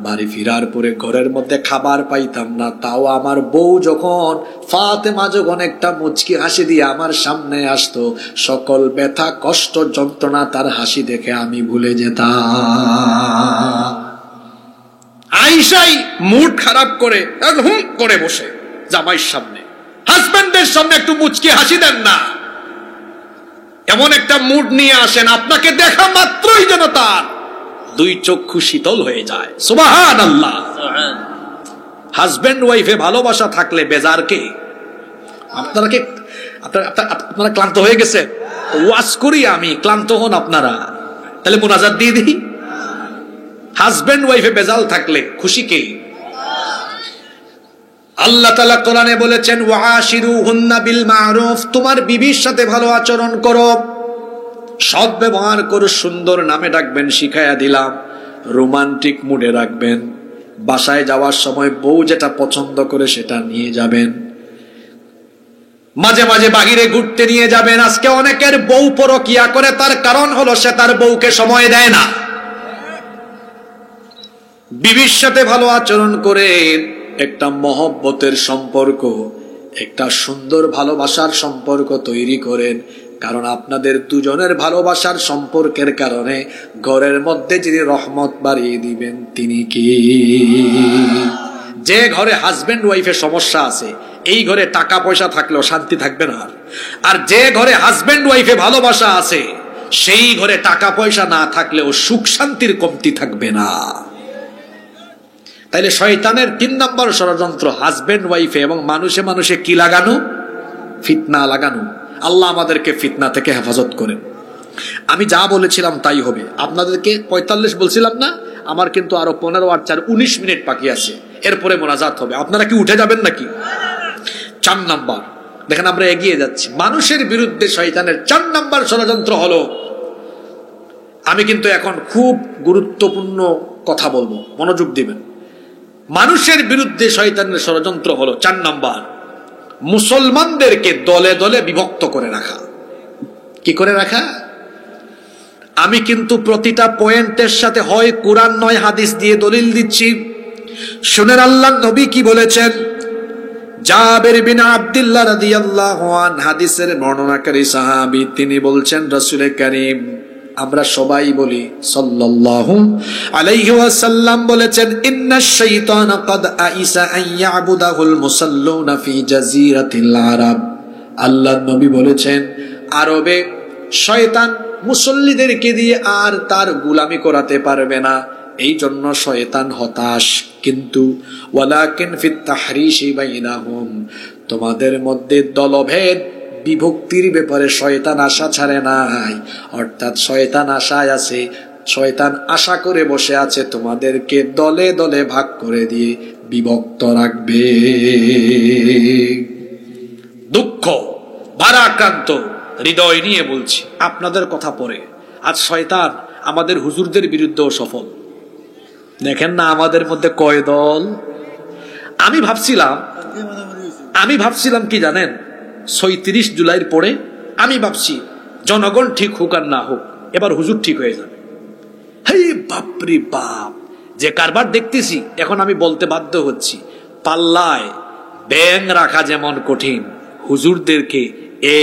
বাড়ি ফিরার পরে ঘরের মধ্যে খাবার পাইতাম না, তাও আমার বউ যখন, ফাতেমা যখন একটা মুচকি হাসি দিয়ে আমার সামনে আসতো, সকল ব্যথা কষ্ট যন্ত্রণা তার হাসি দেখে আমি ভুলে যেতাম। আয়েশাই মুড খারাপ করে হুম করে বসে জামাইয়ের সামনে, হাজবেন্ডের সামনে একটু মুচকি হাসি দেন না, এমন একটা মুড নিয়ে আসেন আপনাকে দেখা মাত্রই যেন তার দুই চক্ষু শীতল হয়ে যায়। সুবহানাল্লাহ। হাজবেন্ড ওয়াইফে ভালোবাসা থাকলে বেজার কে? আপনারা ক্লান্ত হয়ে গেছে, ওয়াজ করি আমি, ক্লান্ত হন আপনারা, তাহলে মুনাজাত দিয়ে দিই। হাজবেন্ড ওয়াইফে বেজাল থাকলে খুশি কে? আল্লাহ তাআলা কোরআনে বলেছেন, ওয়াশিরুহুন্না বিল মারুফ, তোমার বিবির সাথে ভালো আচরণ করো, সৎ ব্যবহার করো, সুন্দর নামে ডাকবেন, শিখাইয়া দিলাম। রোমান্টিক মুডে রাখবেন। বাসায় যাওয়ার সময় বউ যেটা পছন্দ করে সেটা নিয়ে যাবেন। মাঝে মাঝে বাহিরে ঘুরতে নিয়ে যাবেন। আজকে অনেকের বউ পরকিয়া করে, তার কারণ হলো সে তার বউকে সময় দেয় না। বিবির সাথে ভালো আচরণ করে একটা মহব্বতের সম্পর্ক, একটা সুন্দর ভালোবাসার সম্পর্ক তৈরি করেন। কারণ আপনাদের দুজনের ভালোবাসার সম্পর্কের কারণে ঘরের মধ্যে যিনি রহমত বাড়িয়ে দিবেন তিনি কি? যে ঘরে হাজবেন্ড ওয়াইফের সমস্যা আছে, এই ঘরে টাকা পয়সা থাকলেও শান্তি থাকবে না। আর যে ঘরে হাজবেন্ড ওয়াইফে ভালোবাসা আছে, সেই ঘরে টাকা পয়সা না থাকলেও সুখ শান্তির কমতি থাকবে না। তাইলে শয়তানের 3 নম্বর ষড়যন্ত্র হাজবেন্ড ওয়াইফে এবং মানুষে মানুষে কি লাগানো? ফিতনা লাগানো। আল্লাহ আমাদেরকে ফিতনা থেকে হেফাজত করেন। আমি যা বলেছিলাম তাই হবে। আপনাদেরকে 45 বলছিলাম না, আমার কিন্তু আরো 15 আর 4 19 মিনিট বাকি আছে, এরপরে মোনাজাত হবে। আপনারা কি উঠে যাবেন নাকি? 4 নাম্বার দেখেন, আমরা এগিয়ে যাচ্ছি। মানুষের বিরুদ্ধে শয়তানের 4 নাম্বার ষড়যন্ত্র হলো, আমি কিন্তু এখন খুব গুরুত্বপূর্ণ কথা বলবো, মনোযোগ দিবেন। মানুষের বিরুদ্ধে শয়তানের ষড়যন্ত্র হলো 4 নাম্বার, মুসলমানদেরকে দলে দলে বিভক্ত করে রাখা। কি করে রাখা? আমি কিন্তু প্রতিটা পয়েন্টের সাথে হয় কুরআন নয় হাদিস দিয়ে দলিল দিচ্ছি। শুনেন আল্লাহর নবী কি বলেছেন। জাবের বিন আব্দুল্লাহ রাদিয়াল্লাহু আনহু হাদিসের বর্ণনাকারী সাহাবী, তিনি বলছেন রাসূল কারীম, আমরা সবাই বলি সাল্লাল্লাহু আলাইহি ওয়াসাল্লাম বলেছেন, ইন্নাশ শাইতানা ক্বাদ আইসা আন ইয়াবুদাহুল মুসাল্লুনা ফি জাজিরাতিল আরব। আল্লাহর নবী বলেছেন, আরবে শয়তান মুসল্লিদেরকে দিয়ে আর তার গোলামি করাতে পারবে না, এই জন্য শয়তান হতাশ। কিন্তু ওয়ালাকিন ফিত তাহরিশি বাইনাহুম, তোমাদের মধ্যে দলভেদ বিভক্তির ব্যাপারে শয়তান আশা ছাড়ে নাই। অর্থাৎ শয়তান আশায় আছে, শয়তান আশা করে বসে আছে তোমাদেরকে দলে দলে ভাগ করে দিয়ে বিভক্ত রাখবে। দুঃখ ভারাক্রান্ত হৃদয় নিয়ে বলছি, আপনাদের কথা পরে আজ শয়তান আমাদের হুজুরদের বিরুদ্ধেও সফল। দেখেন না আমাদের মধ্যে কয় দল। আমি ভাবছিলাম কি জানেন, ৩৬ জুলাইয়ের পরে আমি ভাবছি জনগণ ঠিক হোক আর না হোক, এবার হুজুর ঠিক হয়ে যাবে। হেই বাপরে বাপ, যে কারবার দেখতেছি এখন আমি বলতে বাধ্য হচ্ছি, পাল্লায় ব্যাং রাখা যেমন কঠিন, হুজুরদেরকে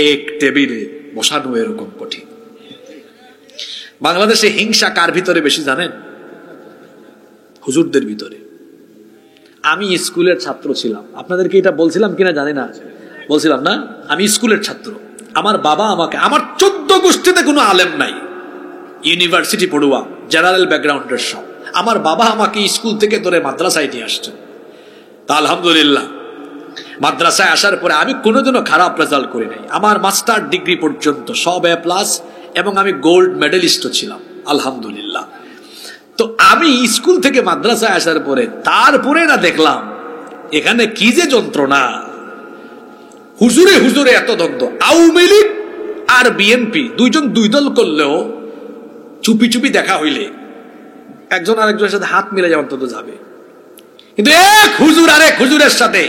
এক টেবিলে বসানো এরকম কঠিন। বাংলাদেশে হিংসা কার ভিতরে বেশি জানেন? হুজুরদের ভিতরে। আমি স্কুলের ছাত্র ছিলাম, আপনাদেরকে এটা বলছিলাম কিনা জানি না, বলছিলাম না? আমি স্কুলের ছাত্র। আমার বাবা আমাকে, আমার 14 গোষ্ঠীতে কোনো আলেম নাই, ইউনিভার্সিটি পড়ুয়া, জেনারেল ব্যাকগ্রাউন্ডের সব। আমার বাবা আমাকে স্কুল থেকে ধরে মাদ্রাসায় নিয়ে আসছেন। তা আলহামদুলিল্লাহ, মাদ্রাসায় আসার পরে আমি কোনোদিনও খারাপ রেজাল্ট করি নাই। আমার মাস্টার ডিগ্রি পর্যন্ত সব A+ এবং আমি গোল্ড মেডেলিস্টও ছিলাম আলহামদুলিল্লাহ। তো আমি স্কুল থেকে মাদ্রাসায় আসার পরে তারপরে না দেখলাম এখানে কি যে যন্ত্রণা। হুজুরে হুজুরে এত দ্বন্দ্ব। আওয়ামী লীগ আর বিএনপি দুইজন দুই দল করলেও চুপি চুপি দেখা হইলে একজন আরেকজনের সাথে হাত মিলে যাওয়ার অন্তত যাবে। কিন্তু এক হুজুর আরেক হুজুরের সাথে,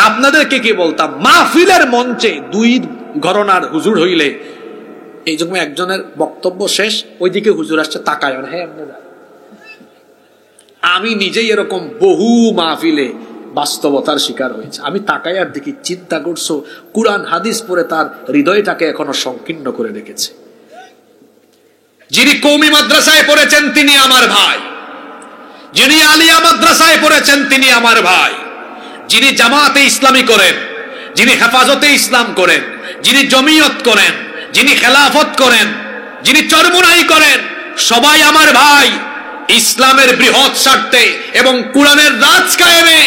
আপনাদেরকে কি বলতাম, মাহফিলের মঞ্চে 2 ঘরানার হুজুর হইলে এই যখন একজনের বক্তব্য শেষ, ওইদিকে হুজুর আসছে, তাকায় না, হ্যাঁ আমি নিজেই এরকম বহু মাহফিলে বাস্তবতার শিকার হয়েছে। আমি তাকাই আর দেখি, চিন্তা করছো, কুরআন হাদিস পড়ে তার হৃদয়টাকে এখনো সংকীর্ণ করে রেখেছে। যিনি কওমি মাদ্রাসায় পড়েছেন তিনি আমার ভাই, যিনি আলিয়া মাদ্রাসায় পড়েছেন তিনি আমার ভাই, যিনি জামাতে ইসলামী করেন, যিনি হেফাজতে ইসলাম করেন, যিনি জমিয়ত করেন, যিনি খেলাফত করেন, যিনি চরমুনাই করেন, সবাই আমার ভাই। ইসলামের বৃহৎ স্বার্থে এবং কুরআনের রাজ কায়েমে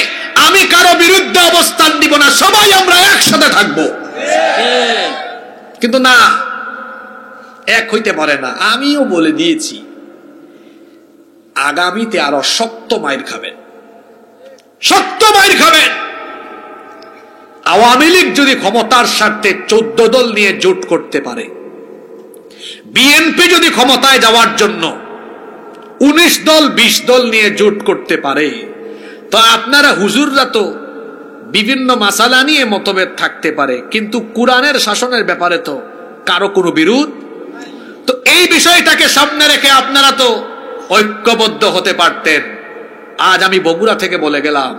আমি কারো বিরুদ্ধে অবস্থান নিব না, সবাই আমরা একসাথে থাকবো। কিন্তু না, এক হইতে পারে না। আমিও বলে দিয়েছি, আগামীতে আরো শক্ত মাইর খাবেন, শক্ত মাইর খাবেন। আওয়ামী লীগ যদি ক্ষমতার স্বার্থে 14 দল নিয়ে জোট করতে পারে, বিএনপি যদি ক্ষমতায় যাওয়ার জন্য 19 দল 20 দল নিয়ে জোট করতে পারে, তো আপনারা হুজুররা তো বিভিন্ন মাসালা নিয়ে মতভেদ থাকতে পারে, কিন্তু কুরআনের শাসনের ব্যাপারে তো কারো কোনো বিরোধ। তো এই বিষয়টাকে সামনে রেখে আপনারা তো ঐক্যবদ্ধ হতে পারতেন। আজ আমি বগুড়া থেকে বলে গেলাম,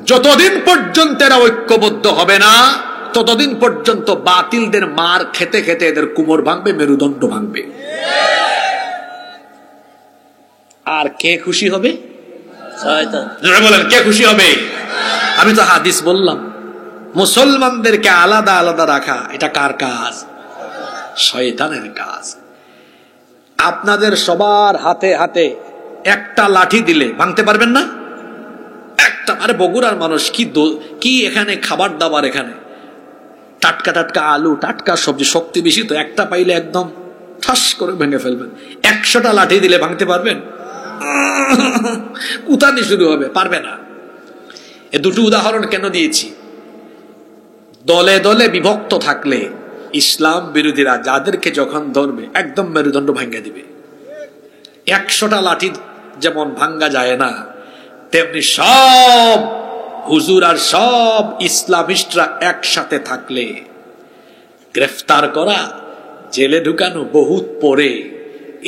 যতদিন পর্যন্ত এরা ঐক্যবদ্ধ হবে না, ততদিন পর্যন্ত বাতিলদের মার খেতে খেতে এদের কোমর ভাঙবে, মেরুদণ্ড ভাঙবে। আর কে খুশি হবে? বলেন, কে খুশি হবে? আমি তো হাদিস বললাম, মুসলমানদেরকে আলাদা আলাদা রাখা এটা কার কাজ? শয়তানের কাজ। আপনাদের সবার হাতে হাতে একটা লাঠি দিলে ভাঙতে পারবেন না? একটা। আরে বগুড়ার মানুষ কি এখানে খাবার দাবার, এখানে টাটকা টাটকা টাটকা আলু, টাটকা সবজি, শক্তি বেশি তো, একটা পাইলে একদম ঠাস করে ভেঙে ফেলবেন। 100টা লাঠি দিলে ভাঙতে পারবেন? কুতানি শুরু হবে, পারবে না। এ দুটো উদাহরণ কেন দিয়েছি? দলে দলে বিভক্ত থাকলে ইসলাম বিরোধীরা যাদেরকে যখন ধরবে একদম মেরুদণ্ড ভাঙ্গা দিবে। 100টা লাঠি যেমন ভাঙ্গা যায় না, তেমনি সব হুজুর আর সব ইসলামিস্টরা একসাথে থাকলে গ্রেফতার করা, জেলে ঢুকানো বহুত পরে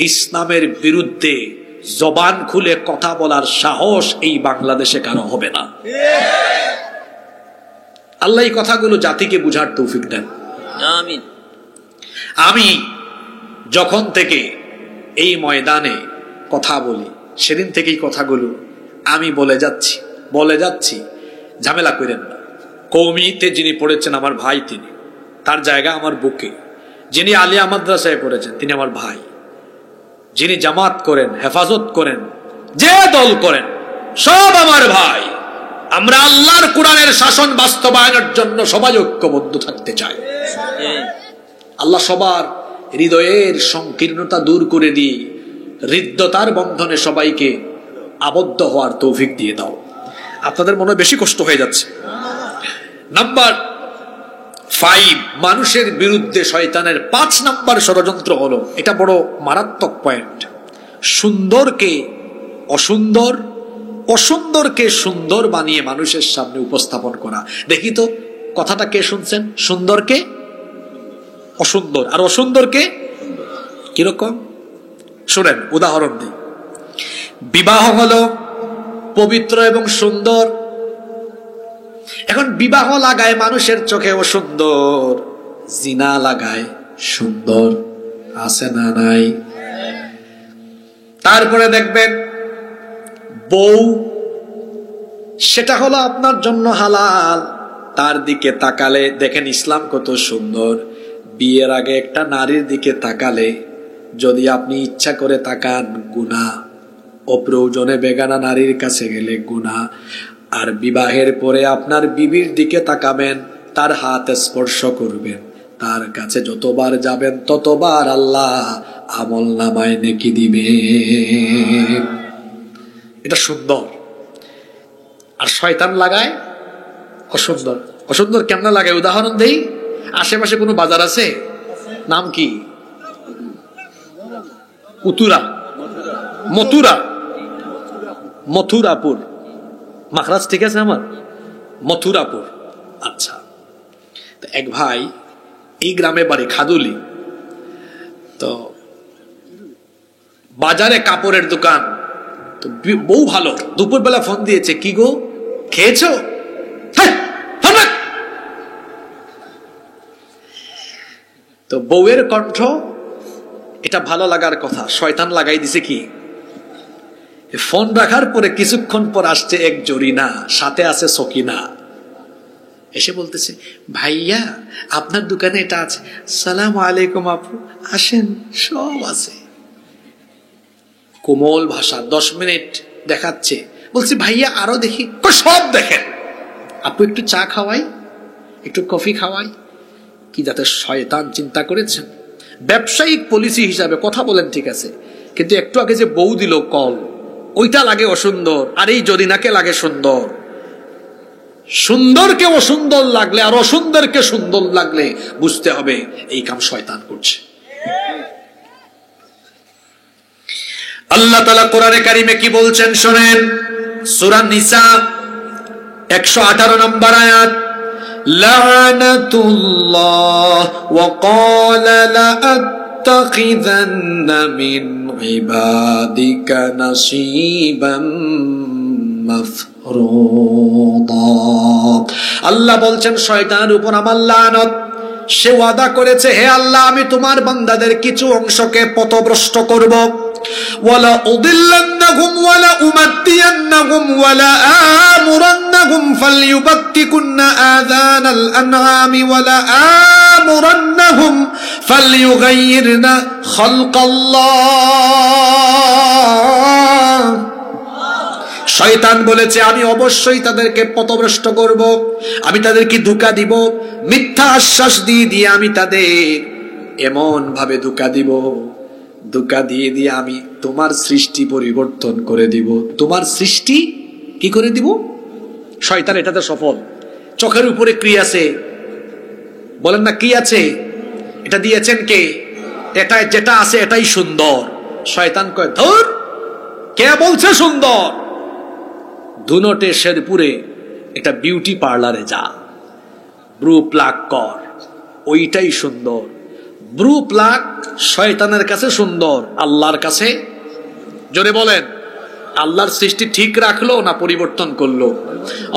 ইসলামের বিরুদ্ধে জবান খুলে কথা বলার সাহস এই বাংলাদেশে কারো হবে না। আল্লাহ এই কথাগুলো জাতিকে বুঝার তৌফিক দেন। আমিন। আমি যখন থেকে এই ময়দানে কথা বলি, সেদিন থেকেই কথাগুলো আমি বলে যাচ্ছি। ঝামেলা করেন না। কওমিতে যিনি পড়েছেন আমার ভাই, তিনি, তার জায়গা আমার বুকে। যিনি আলিয়া মাদ্রাসায় পড়েছেন তিনি আমার ভাই। যিনি জামাত করেন, হেফাজত করেন, যে দল করেন, সব আমার ভাই। আমরা আল্লাহর কোরআনের শাসন বাস্তবায়নের জন্য সবাই ঐক্যবদ্ধ থাকতে চাই। আল্লাহ সবার হৃদয়ের সংকীর্ণতা দূর করে দিয়ে হৃদ্যতার বন্ধনে সবাইকে আবদ্ধ হওয়ার তৌফিক দিয়ে দাও। আপনাদের মনে বেশি কষ্ট হয়ে যাচ্ছে। নাম্বার 5, মানুষের বিরুদ্ধে শয়তানের 5 নাম্বার ষড়যন্ত্র হলো, এটা বড় মারাত্মক পয়েন্ট, সুন্দরকে অসুন্দর, অসুন্দরকে সুন্দর বানিয়ে মানুষের সামনে উপস্থাপন করা। দেখি তো কথাটা কে শুনছেন? সুন্দরকে অসুন্দর আর অসুন্দরকে কিরকম? শুনেন, উদাহরণ দিই। বিবাহ হলো পবিত্র এবং সুন্দর। এখন বিবাহ লাগায় মানুষের চোখে অসুন্দর, জিনা লাগায় সুন্দর, আছে না নাই? তারপরে দেখবেন বউ, সেটা হলো আপনার জন্য হালাল, তার দিকে তাকালে দেখেন ইসলাম কত সুন্দর। বিয়ের আগে একটা নারীর দিকে তাকালে যদি আপনি ইচ্ছা করে তাকান গুনাহ, অপ্রয়োজনে বেগানা নারীর কাছে গেলে গুনাহ। আর বিবাহের পরে আপনার বিবির দিকে তাকাবেন, তার হাত স্পর্শ করবেন, তার কাছে যতবার যাবেন ততবার আল্লাহ আমল নামায় নেকি দিবে। এটা সুন্দর। আর শয়তান লাগায় অসুন্দর। অসুন্দর কেমন লাগায়? উদাহরণ দেই। আশেপাশে কোনো বাজার আছে? নাম কি? মথুরাপুর। মাখরাজ ঠিক আছে আমার? মথুরাপুর। আচ্ছা, এক ভাই, এই গ্রামে বাড়ি খাদুলি, তো বাজারে কাপড়ের দোকান, তো বউ ভালো, দুপুরবেলা ফোন দিয়েছে, কি গো খেয়েছো? তো বউয়ের কণ্ঠ, এটা ভালো লাগার কথা, শয়তান লাগাই দিছে কি? ফোন রাখার পরে কিছুক্ষণ পর আসছে এক জরিনা, সাথে আছে সকিনা, এসে বলতেছে, ভাইয়া আপনার দোকানে এটা আছে। সালাম আলাইকুম আপু, আসেন, সব আছে। কোমল ভাষা। 10 মিনিট দেখাচ্ছে, বলছি ভাইয়া আরো দেখি, সব দেখেন। আপু একটু চা খাওয়াই, একটু কফি খাওয়াই। কি যাতে শয়তান চিন্তা করেছেন ব্যবসায়িক পলিসি হিসাবে কথা বলেন, ঠিক আছে, কিন্তু একটু আগে যে বউ দিল কল, ওইটা লাগে অসুন্দর, আর এই জরিনাকে লাগে সুন্দর। সুন্দরকে অসুন্দর লাগলে আর অসুন্দরকে সুন্দর লাগলে বুঝতে হবে এই কাম শয়তান করছে। আল্লাহ তাআলা কোরআনে কারিমে কি বলছেন শুনেন। সূরা নিসা 118 নম্বর আয়াত, লা'নাতুল্লাহ ওয়া ক্বালা লা'আত্তাখিযান্না মিন ইবাদিকা নাসীবাম মাফরুদা। আল্লাহ বলছেন শয়তানের উপর আমার লানত। সে ওয়াদা করেছে, হে আল্লাহ আমি তোমার বান্দাদের কিছু অংশকে পথভ্রষ্ট করব। ওয়ালা উদিল্লান্নাহুম ওয়ালা উমাত্তিয়ান্নাহুম ওয়ালা আমুরান্নাহুম ফালইউবাত্তিকুন্না আযানাল আনআমি ওয়ালা আমুরান্নাহুম ফালইউগাইয়িরনা খালকাল্লাহ। শয়তান বলেছে আমি অবশ্যই তাদেরকে পথভ্রষ্ট করব, আমি তাদেরকে ধোঁকা দিব, মিথ্যা আশ্বাস দিয়ে দিয়ে আমি তাদের এমন ভাবে ধোঁকা দিব, ধোঁকা দিয়ে দিয়ে আমি তোমার সৃষ্টি পরিবর্তন করে দিব। তোমার সৃষ্টি কি করে দিব? শয়তান এটাতে সফল। চোখের উপরে কি আছে বলেন না, কি আছে? এটা দিয়েছেন কে? এটা যেটা আছে এটাই সুন্দর। শয়তান কয় ধর, কে বলছে সুন্দর? ধুনটে শেরপুরে একটা বিউটি পার্লারে যা, ব্রু প্লাক কর, ওইটাই সুন্দর। ব্রু প্লাক শয়তানের কাছে সুন্দর, আল্লাহর কাছে? জোরে বলেন, আল্লাহর সৃষ্টি ঠিক রাখলো না পরিবর্তন করলো?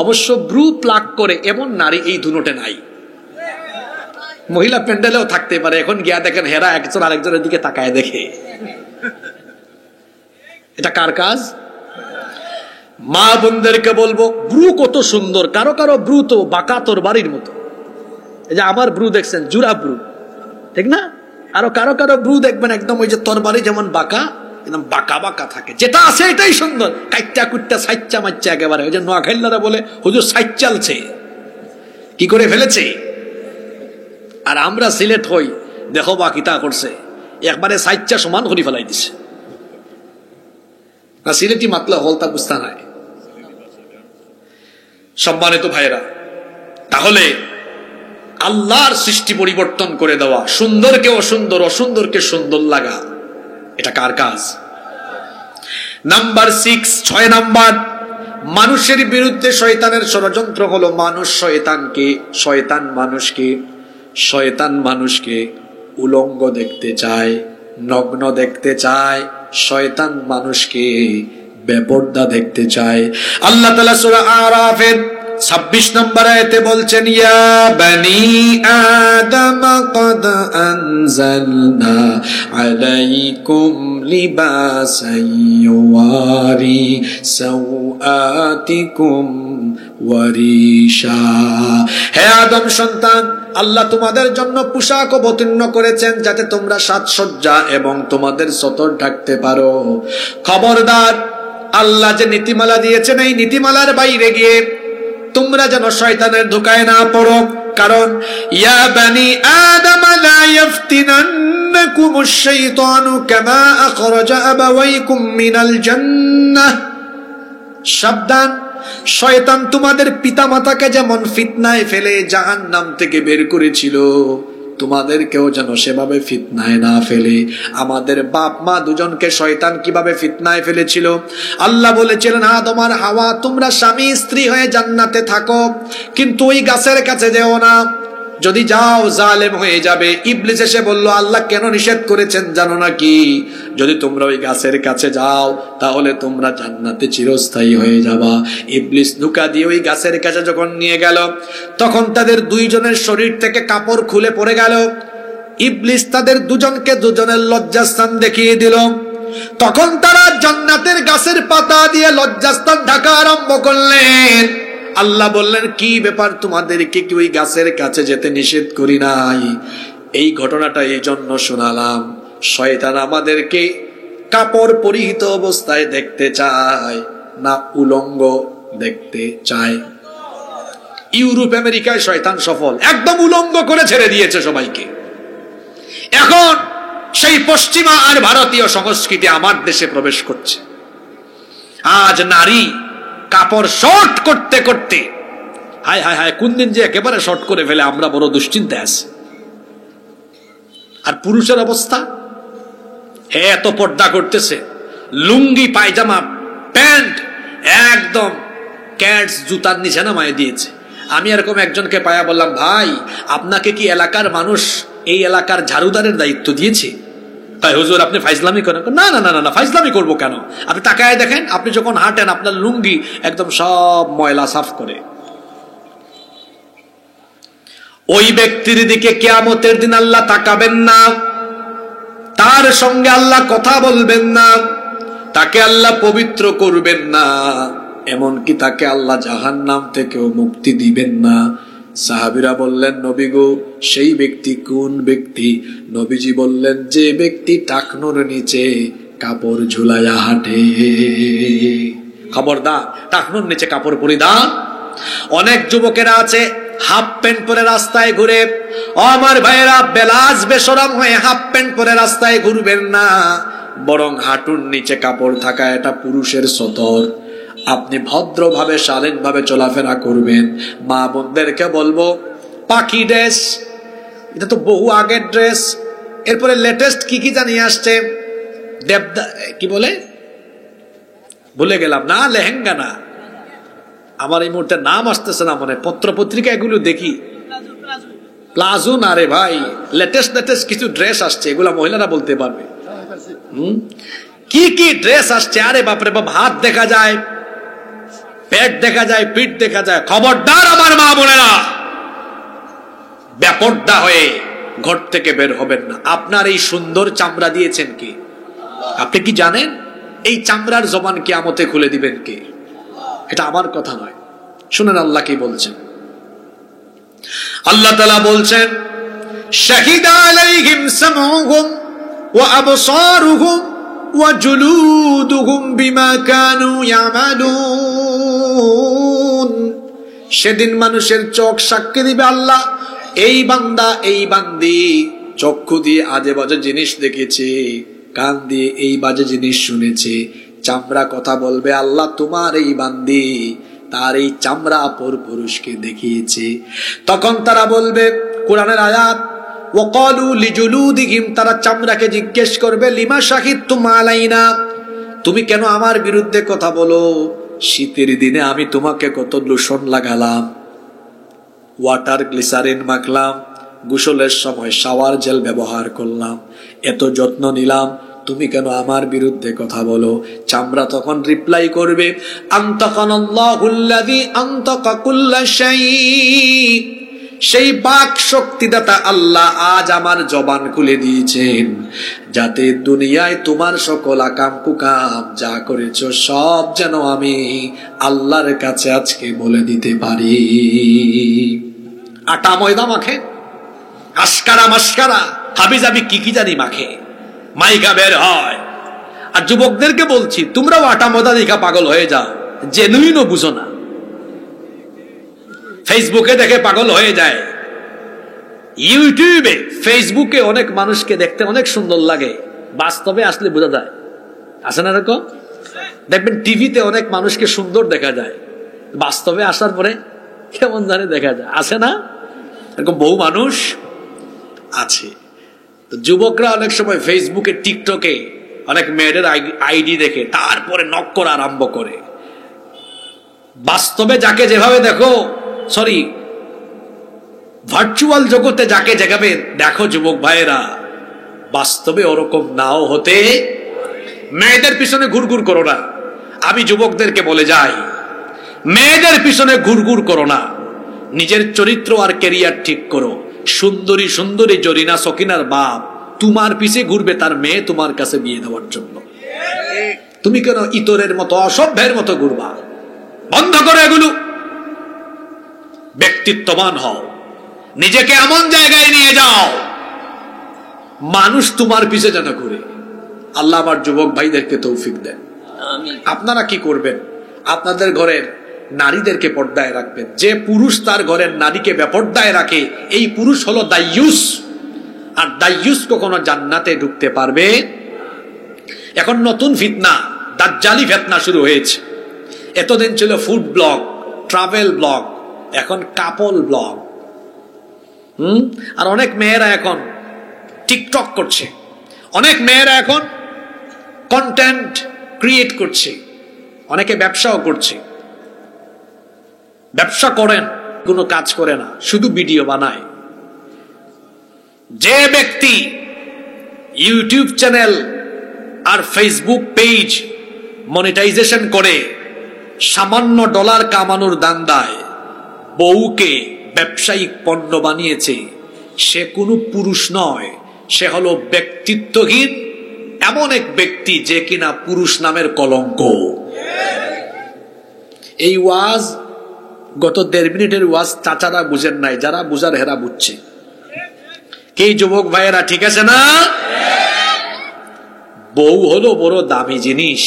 অবশ্য ব্রু প্লাক করে এমন নারী এই ধুনটে নাই। মহিলা প্যান্ডেলেও থাকতে পারে, এখন গিয়া দেখেন হেরা একজন আরেকজনের দিকে তাকায় দেখে। এটা কার কাজ? মা বোনদেরকে বলবো, ব্রু কত সুন্দর। কারো কারো ব্রু তো বাঁকা তোর বাড়ির মতো। এই যে আমার ব্রু দেখছেন, জুরা ব্রু, ঠিক না? আরো কারো কারো ব্রু দেখবেন একদম ওই যে তোর বাড়ি যেমন বাঁকা, একদম বাঁকা বাঁকা থাকে। যেটা আছে এটাই সুন্দর, কাইটটা কুটটা সাইচ্চা মাচ্চা একেবারে। ওই যে নোয়াখাইলারা বলে হুজুর সাইচ চালছে, কি করে ফেলেছে। আর আমরা সিলেট হই, দেখো বাকিটা করছে, একবারে সাইচ্চা সমান করে ফেলাই দিছে। না সিলেটি মাতলা হলতা বুঝতা নাই। সম্মানিত ভাইরা, তাহলে আল্লাহর সৃষ্টি পরিবর্তন করে দেওয়া, সুন্দরকে অসুন্দর, অসুন্দরকে সুন্দর লাগা, এটা কার কাজ? নাম্বার 6, 6 নাম্বার, মানুষের বিরুদ্ধে শয়তানের ষড়যন্ত্র হলো মানুষ শয়তানকে, শয়তান মানুষকে উলঙ্গ দেখতে চায়, নগ্ন দেখতে চায়। শয়তান মানুষকে বেপরদা দেখতে চায়। আল্লাহ তাআলা সূরা আরাফের 26 নম্বর আয়াতে বলছেন, ইয়া বনি আদম ক্বাদ আনজালনা আলাইকুম লিবাসান ইউওয়ারি সাওআতিকুম ওয়ারিশা। হে আদম সন্তান, আল্লাহ তোমাদের জন্য পোশাক অবতীর্ণ করেছেন যাতে তোমরা সাজসজ্জা এবং তোমাদের সতর ঢাকতে পারো। খবরদার, আল্লাহ যে নীতিমালা দিয়েছেন এই নীতিমালার বাইরে গিয়ে তোমরা যেন শয়তানের ধোঁকায় না পড়ো। কারণ ইয়া বনি আদম লা ইফতিনান্নাকুমুশ শাইতানু কামা আখরাজা আবাওয়াইকুম মিনাল জান্নাহ। সাবধান, শয়তান তোমাদের পিতামাতাকে যেমন ফিতনায় ফেলে জাহান্নাম থেকে বের করেছিল, তোমাদেরকেও যেন সেভাবে ফিতনায় না ফেলে। আমাদের বাপ মা দুজনকে শয়তান কিভাবে ফিতনায় ফেলেছিল? আল্লাহ বলেছিলেন, আদম আর হাওয়া তোমরা স্বামী স্ত্রী হয়ে জান্নাতে থাকো, কিন্তু ওই গাছের কাছে যেও না, যদি যাও জালেম হয়ে যাবে। ইবলিস এসে বলল, আল্লাহ কেন নিষেধ করেছেন জানো নাকি? যদি তোমরা ওই গাছের কাছে যাও তাহলে তোমরা জান্নাতে চিরস্থায়ী হয়ে যাবা। ইবলিস ধোঁকা দিয়ে ওই গাছের কাছে যখন নিয়ে গেল, তখন তাদের দুইজনের শরীর থেকে কাপড় খুলে পড়ে গেল। ইবলিস তাদের দুজনকে দুজনের লজ্জাস্থান দেখিয়ে দিল। তখন তারা জান্নাতের গাছের পাতা দিয়ে লজ্জাস্থান ঢাকা আরম্ভ করলেন। আল্লাহ বললেন, কি ব্যাপার, তোমাদেরকে কি ওই গাছের কাছে যেতে নিষেধ করি নাই? এই ঘটনাটা এই জন্য শোনালাম, শয়তান আমাদেরকে কাপড় পরিহিত অবস্থায় দেখতে চায় না উলঙ্গ দেখতে চায়। ইউরোপ আমেরিকায় শয়তান সফল, একদম উলঙ্গ করে ছেড়ে দিয়েছে সবাইকে। এখন সেই পশ্চিমা আর ভারতীয় সংস্কৃতি আমার দেশে প্রবেশ করছে। আজ নারী কাপড় শর্ট করতে করতে, হায় হায় হায়, কোন দিন যে একেবারে শর্ট করে ফেলে আমরা বড় দুশ্চিন্তায় আছি। আর পুরুষের অবস্থা, এত পর্দা করতেছে, লুঙ্গি পায়জামা প্যান্ট একদম ক্যাটস জুতার নিচে নামায় দিয়েছে। আমি এরকম একজনকে পায়া বললাম, ভাই আপনাকে কি এলাকার মানুষ এই এলাকার ঝাড়ুদারের দায়িত্ব দিয়েছে? তাই হুজুর আপনি ফাইজলামি করেন? না না না না, ফাইজলামি করবো কেন? আপনি তাকায় দেখেন, আপনি যখন হাঁটেন আপনার লুঙ্গি একদম সব ময়লা সাফ করে। ওই ব্যক্তির দিকে কিয়ামতের দিন আল্লাহ তাকাবেন না, তার সঙ্গে আল্লাহ কথা বলবেন না, তাকে আল্লাহ পবিত্র করবেন না, এমনকি তাকে আল্লাহ জাহান্নাম থেকেও মুক্তি দিবেন না। সাহাবীরা বললেন, নবী গো, সেই ব্যক্তি কোন ব্যক্তি? নবীজি বললেন, যে ব্যক্তি টাকনোর নিচে কাপড় ঝুলাইয়া হাঁটে। খবরদার, টাকনুর নিচে কাপড় পরিধান। অনেক যুবকেরা আছে হাফ প্যান্ট পরে রাস্তায় ঘুরে। আমার ভাইয়েরা, বেলাজ বেশরম হয়ে হাফ প্যান্ট পরে রাস্তায় ঘুরবেন না, বরং হাঁটুর নিচে কাপড় থাকা এটা পুরুষের সতর। আপনি ভদ্রভাবে শালীনভাবে চলাফেরা করবেন। মা বোনদেরকে বলবো, পাখি ড্রেস এটা তো বহু আগের ড্রেস। এরপরে লেটেস্ট কি কি জানিয়ে আসছে, দেবদা কি বলে ভুলে গেলাম না, লেহেঙ্গা না, আমার এই মুহূর্তে নাম আসতেছে না মনে। পত্র পত্রিকা এগুলো দেখি, প্লাজো না রে ভাই, লেটেস্ট কিছু ড্রেস আসছে, এগুলা মহিলারা বলতে পারবে। কি কি ড্রেস আসছে, আরে বাপরে বাপ, হাত দেখা যায়, পেট দেখা যায়, পিঠ দেখা যায়। খবরদার আমার মা বোনেরা, বেপরদা হয়ে ঘর থেকে বের হবেন না। আপনার এই সুন্দর চামড়া দিয়েছেন কে? আপনি কি জানেন এই চামড়ার জবান কিয়ামতে খুলে দিবেন কে? এটা আমার কথা নয়, শুনেন আল্লাহ কি বলছেন। আল্লাহ তাআলা বলছেন, শাহিদা আলাইহিম সামউহুম ওয়া আবসারুহুম ওয়া জুলুদুহুম বিমা কানু ইয়ামালুন। সেদিন মানুষের চোখ সাক্ষী দিবে, আল্লাহ এই বান্দা এই বান্দি চক্ষু দিয়ে আজে বাজে জিনিস দেখেছে, কান দিয়ে এই বাজে জিনিস শুনেছে, চামড়া কথা বলবে, আল্লাহ তোমার এই বান্দি তার এই চামড়া পর পুরুষকে দেখিয়েছে। তখন তারা বলবে, কোরআনের আয়াত, ওয়াকালু লিজুলুদিহিম, তারা চামড়াকে জিজ্ঞেস করবে, লিমা শাহিদতুম আলাইনা, তুমি কেন আমার বিরুদ্ধে কথা বলো? শীতের দিনে আমি তোমাকে কত লোশন লাগালাম, ওয়াটার গ্লিসারিন মাখলাম, গোসলের সময় শাওয়ার জেল ব্যবহার করলাম, এত যত্ন নিলাম, তুমি কেন আমার বিরুদ্ধে কথা বলো? চামড়া তখন রিপ্লাই করবে, আনতাকানাল্লাহুল্লাযী আনতাকা কুল্লা শাই, সেই বাক শক্তিদাতা আল্লাহ আজ আমার জবান খুলে দিয়েছেন, যাতে দুনিয়ায় তোমার সকল আকাম কুকাম যা করেছো সব যেন আমি আল্লাহর কাছে আজকে বলে দিতে পারি। আটা ময়দা মাখে, আশকারা মাস্কারা হাবিজাবি কি কি জানি মাখে, মাইকা বের হয়। আর যুবকদেরকে বলছি, তোমরাও আটা ময়দা দেখা পাগল হয়ে যাও, জেনুইনও বুঝো না, ফেসবুকে দেখে পাগল হয়ে যায়। ইউটিউবে ফেসবুকে অনেক মানুষকে দেখতে অনেক সুন্দর লাগে, বাস্তবে আসলে বোঝা যায়। আছে না এরকম? দেখবেন টিভিতে অনেক মানুষকে সুন্দর দেখা যায়, বাস্তবে আসার পরে কেমন জানে দেখা যায়। আছে না এরকম বহু মানুষ? আছে। তো যুবকরা অনেক সময় ফেসবুকে টিকটকে অনেক মেয়েদের আইডি দেখে তারপরে নক করা আরম্ভ করে। বাস্তবে যাকে যেভাবে দেখো, সরি ভার্চুয়াল জগতে যাকে জাগাবে দেখো যুবক ভাইয়েরা, বাস্তবে ওরকম নাও হতে। মেয়েদের পিছনে ঘুরঘুর করো না, আমি যুবকদেরকে বলে যাই, মেয়েদের পিছনে ঘুরঘুর করো না, নিজের চরিত্র আর ক্যারিয়ার ঠিক করো। সুন্দরী সুন্দরী জরিনা সকিনার বাপ তোমার পিছে ঘুরবে তার মেয়ে তোমার কাছে বিয়ে দেওয়ার জন্য। তুমি কেন ইতরের মতো অসভ্যের মতো ঘুরবা? বন্ধ করো এগুলো। ব্যক্তিত্ববান হও, নিজেকে এমন জায়গায় নিয়ে যাও মানুষ তোমার পিছে যেন ঘুরে। আল্লাহ আমার যুবক ভাইদেরকে তৌফিক দেন। আপনারা কি করবেন? আপনাদের ঘরের নারীদেরকে পর্দায় রাখবেন। যে পুরুষ তার ঘরের নারীকে বেপর্দায় রাখে, এই পুরুষ হলো দাইয়ুস। আর দাইয়ুস কখনো জান্নাতে ঢুকতে পারবে। এখন নতুন ফিতনা, দাজ্জালি ফিতনা শুরু হয়েছে। এতদিন ছিল ফুড ব্লগ, ট্রাভেল ব্লগ, এখন কাপল ব্লগ। আর অনেক মেয়েরা এখন টিকটক করছে, অনেক মেয়েরা এখন কন্টেন্ট ক্রিয়েট করছে, অনেকে ব্যবসাও করছে। ব্যবসা করেন, কোনো কাজ করে না, শুধু ভিডিও বানায়। যে ব্যক্তি ইউটিউব চ্যানেল আর ফেসবুক পেজ মনিটাইজেশন করে সামান্য ডলার কামানোর দান্দায় বউকে ব্যবসায়িক পণ্য বানিয়েছে, সে কোনো পুরুষ নয়, সে হলো ব্যক্তিত্বহীন এমন এক ব্যক্তি যে কিনা পুরুষ নামের কলঙ্ক। এই ওয়াজ গত 1.5 মিনিটের ওয়াজ চাচারা বুঝেন নাই, যারা বুঝার হেরা বুঝছে। কি যুবক ভাইয়েরা ঠিক আছে না? বউ হলো বড় দামি জিনিস।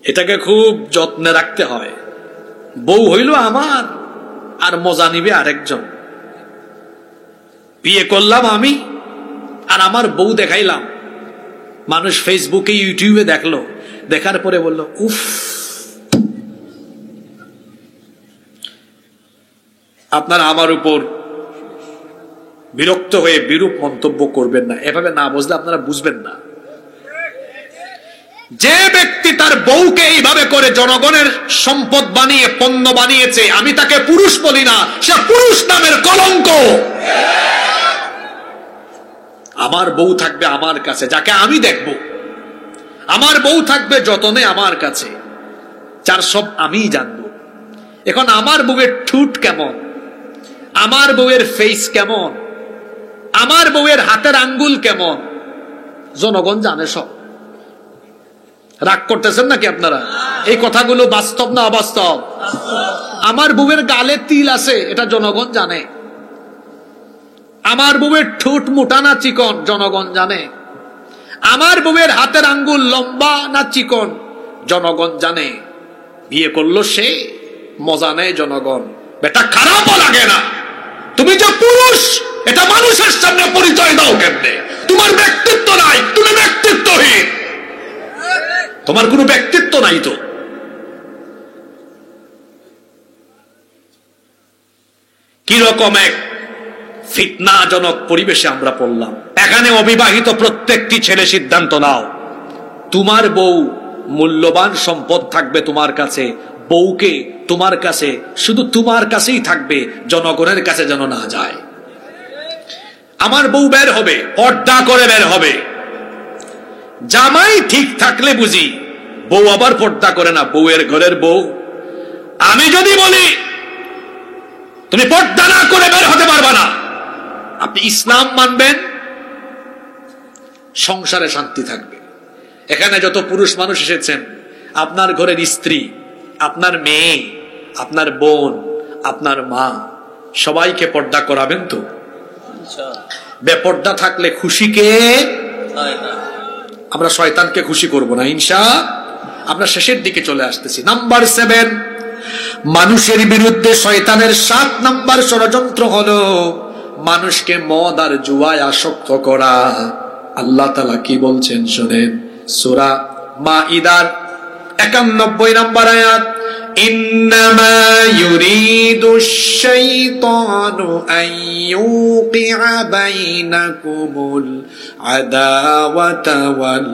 এটাকে খুব যত্নে রাখতে হয়। বউ হইল আমার, আর মজা নিবে আরেকজন। বিয়ে করলাম আমি, আর আমার বউ দেখাইলাম। মানুষ ফেসবুকে ইউটিউবে দেখলো, দেখার পরে বলল উফ। আপনারা আমার উপর বিরক্ত হয়ে বিরূপ মন্তব্য করবেন না, এভাবে না বুঝলে আপনারা বুঝবেন না। যে ব্যক্তি তার বউকে এইভাবে করে জনগণের সম্পদ বানিয়ে পণ্য বানিয়েছে, আমি তাকে পুরুষ বলি না, সে পুরুষ নামের কলঙ্ক। আমার বউ থাকবে আমার কাছে, যাকে আমি দেখব। আমার বউ থাকবে যতনে আমার কাছে, যার সব আমিই জানবো। এখন আমার বউয়ের ঠোঁট কেমন, আমার বউয়ের ফেস কেমন, আমার বউয়ের হাতের আঙ্গুল কেমন, জনগণ জানে সব। রাগ করতেছেন নাকি আপনারা? এই কথাগুলো বাস্তব না অবাস্তব? আমার বউয়ের গালে তিল আছে, এটা জনগণ জানে। আমার বউয়ের ঠোঁট মোটা না চিকন, জনগণ জানে। আমার বউয়ের হাতের আঙ্গুল লম্বা না চিকন, জনগণ জানে। বিয়ে করলো সে, মজা নেয় জনগণ। বেটা খারাপও লাগে না, তুমি যে পুরুষ এটা মানুষের সামনে পরিচয় দাও কেমনে? তোমার ব্যক্তিত্ব নাই, তুমি ব্যক্তিত্বহীন, তোমার কোনো ব্যক্তিত্ব নাই। তো কিরকম এক ফিতনাজনক পরিবেশে আমরা পড়লাম। এখানে অবিবাহিত প্রত্যেকটি ছেলে সিদ্ধান্ত নাও, তোমার বউ মূল্যবান সম্পদ থাকবে তোমার কাছে, বউকে তোমার কাছে, শুধু তোমার কাছেই থাকবে, জনগণের কাছে যেন না যায়। আমার বউ বের হবে, পর্দা করে বের হবে। জামাই ঠিক থাকলে বুঝি, বউ আবার পর্দা করে না, বউয়ের ঘরের বউ। আমি যদি বলি তুমি পর্দা না করে বের হতে পারবা না, আপনি ইসলাম মানবেন, সংসারে শান্তি থাকবে। এখানে যত পুরুষ মানুষ এসেছেন, আপনার ঘরের স্ত্রী, আপনার মেয়ে, আপনার বোন, আপনার মা, সবাইকে পর্দা করাবেন তো? বেপর্দা থাকলে খুশি কে? আমরা শয়তানকে খুশি করব না ইনশাআল্লাহ। আমরা শেষের দিকে চলে আসতেছি। নাম্বার 7, মানুষের বিরুদ্ধে শয়তানের 7 নাম্বার ষড়যন্ত্র হলো মানুষকে মদ আর জুয়ায় আসক্ত করা। আল্লাহ তাআলা কি বলছেন শুনেন, সূরা মাইদার 91 নম্বর আয়াত, ইন্নামা ইউরিদুশ শাইতানু আন ইউকিআ বাইনাকুমুল আদাওয়াতা ওয়াল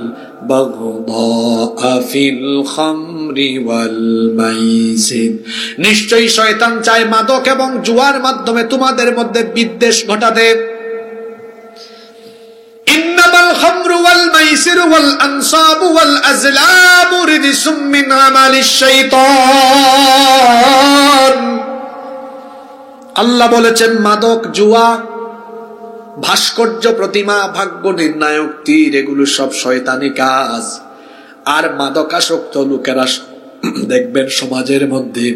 বাগদা ফিল খামরি ওয়াল মাইসির। নিশ্চয়ই শয়তান চায় মাদক এবং জুয়ার মাধ্যমে তোমাদের মধ্যে বিদ্বেষ ঘটাতে। ইন্নামাল খামরু ওয়াল মাইসিরু ওয়াল আনসাবু ওয়াল আজলামু রিজসুম মিন আমালিশ শাইতান। আল্লাহ বলেছেন মাদক, জুয়া, ভাস্কর্য প্রতিমা, ভাগ্য নির্ণায়ক তীর, এগুলো সব শয়তানি কাজ। আর মাদকাসক্ত লোকেরা দেখবেন সমাজের মধ্যে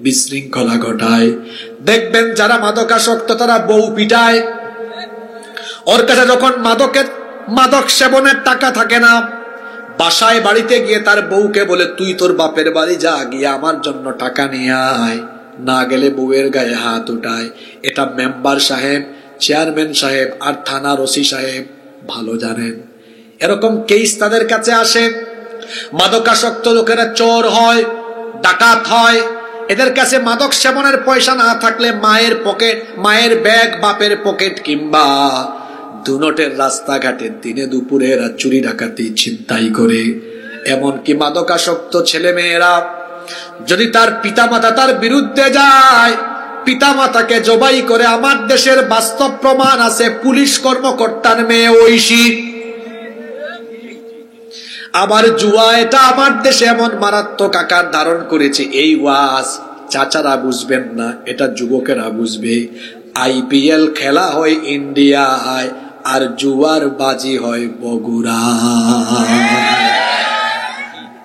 বিশৃঙ্খলা ঘটায়। দেখবেন যারা মাদকাসক্ত তারা বউ পিটায়। ওর কাছে যখন মাদক সেবনের টাকা থাকে না, বাসায় বাড়িতে গিয়ে তার বউকে বলে তুই তোর বাপের বাড়ি যা, গিয়ে আমার জন্য টাকা নিয়ে আয়। না গেলে বউয়ের গায়ে হাত উঠায়। এটা মেম্বার সাহেব, চেয়ারম্যান সাহেব আর থানার ওসি সাহেব ভালো জানেন। এরকম কেস তাদের কাছে আসে। মাদকাসক্ত লোকেরা চোর হয়, ডাকাত হয়। এদের কাছে মাদক সেবনের পয়সা না থাকলে মায়ের পকেট, মায়ের ব্যাগ, বাপের পকেট কিংবা দুনটের রাস্তাঘাটে দিনে দুপুরে এরা চুরি ডাকাতি ছিনতাই করে। এমনকি মাদকাসক্ত ছেলে মেয়েরা যদি তার পিতামাতা তার বিরুদ্ধে যায়, পিতামাতাকে জবাই করে। আমার দেশের বাস্তব প্রমাণ আছে, পুলিশ কর্মকর্তার মেয়ে ঐশী। আবার জুয়া, এটা আমার দেশে এমন মারাত্মক আকার ধারণ করেছে, এই ওয়াজ চাচারা বুঝবেন না, এটা যুবকেরা বুঝবে। IPL খেলা হয় ইন্ডিয়ায়, আর জুয়ার বাজি হয় বগুড়া।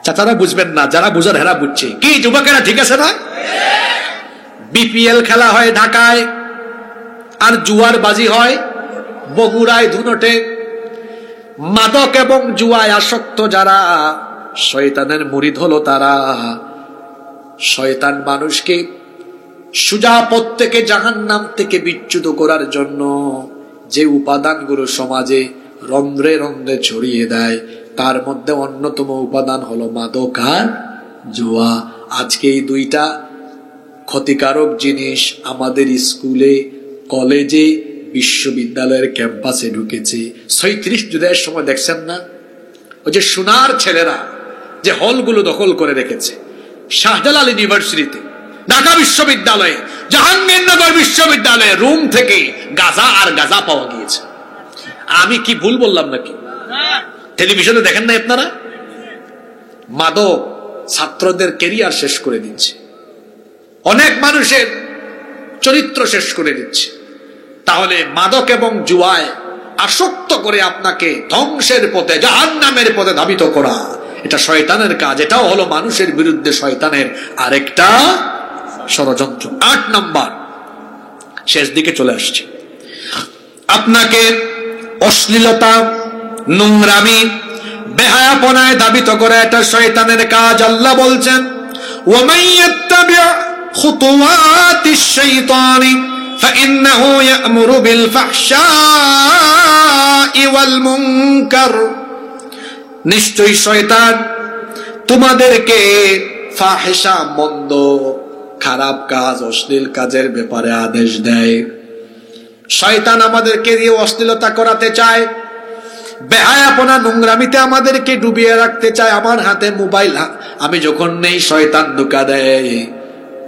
চাচারা বুঝবেন না, যারা বুঝার হেরা বুঝছে। কি যুবকেরা ঠিক আছে না? BPL খেলা হয় ঢাকায়, আর জুয়ার বাজি হয় বগুড়ায়, ধুনটে। মাদক এবং জুয়ায় আসক্ত যারা, শয়তানের মুরিদ হলো তারা। শয়তান মানুষকে সোজা পথ থেকে, জাহান্নাম থেকে বিচ্যুত করার জন্য যে উপাদানগুলো সমাজে রন্ধ্রে রন্ধ্রে ছড়িয়ে দেয়, তার মধ্যে অন্যতম উপাদান হলো মাদক আর জুয়া। আজকে এই দুইটা ক্ষতিকারক জিনিস আমাদের স্কুলে, কলেজে, বিশ্ববিদ্যালয়ের ক্যাম্পাসে ঢুকেছে। ৩৬ জুলাইয়ের সময় দেখছেন না, ওই যে সোনার ছেলেরা যে হলগুলো দখল করে রেখেছে, শাহজালাল ইউনিভার্সিটিতে, ঢাকা বিশ্ববিদ্যালয়ে, জাহাঙ্গীরনগর বিশ্ববিদ্যালয়ে রুম থেকে গাঁজা আর গাঁজা পাওয়া গিয়েছে। আমি কি ভুল বললাম নাকি? টেলিভিশনে দেখেন না আপনারা? মাদক ছাত্রদের ক্যারিয়ার শেষ করে দিচ্ছে, অনেক মানুষের চরিত্র শেষ করে দিচ্ছে। তাহলে মাদক এবং জুয়ায় আসক্ত করে আপনাকে ধ্বংসের পথে, জাহান্নামের পথে ধাবিত করা, এটা শয়তানের কাজ। এটাও হলো মানুষের বিরুদ্ধে শয়তানের আরেকটা ষড়যন্ত্র। ৮ নাম্বার, শেষ দিকে চলে আসছে, আপনাকে অশ্লীলতা, নোংরামি, বেহায়াপনায় ধাবিত করে, এটা শয়তানের কাজ। আল্লাহ বলছেন, ওয়ামান ইয়াত্তাবি' খুতুওয়াতিশ শাইতানি ফাইন্নাহু ইয়া'মুরু বিল ফাহশাই ওয়াল মুনকার। নিশ্চয়ই শয়তান তোমাদেরকে ফাহিশা, মন্দ, খারাপ কাজ, অশ্লীল কাজের ব্যাপারে আদেশ দেয়। শয়তান আমাদেরকে দিয়ে অশ্লীলতা করাতে চায়, বেহায়াপনা, নোংরামিতে আমাদেরকে ডুবিয়ে রাখতে চায়। আমার হাতে মোবাইল, আমি যখন নেই শয়তান ধোঁকা দেয়,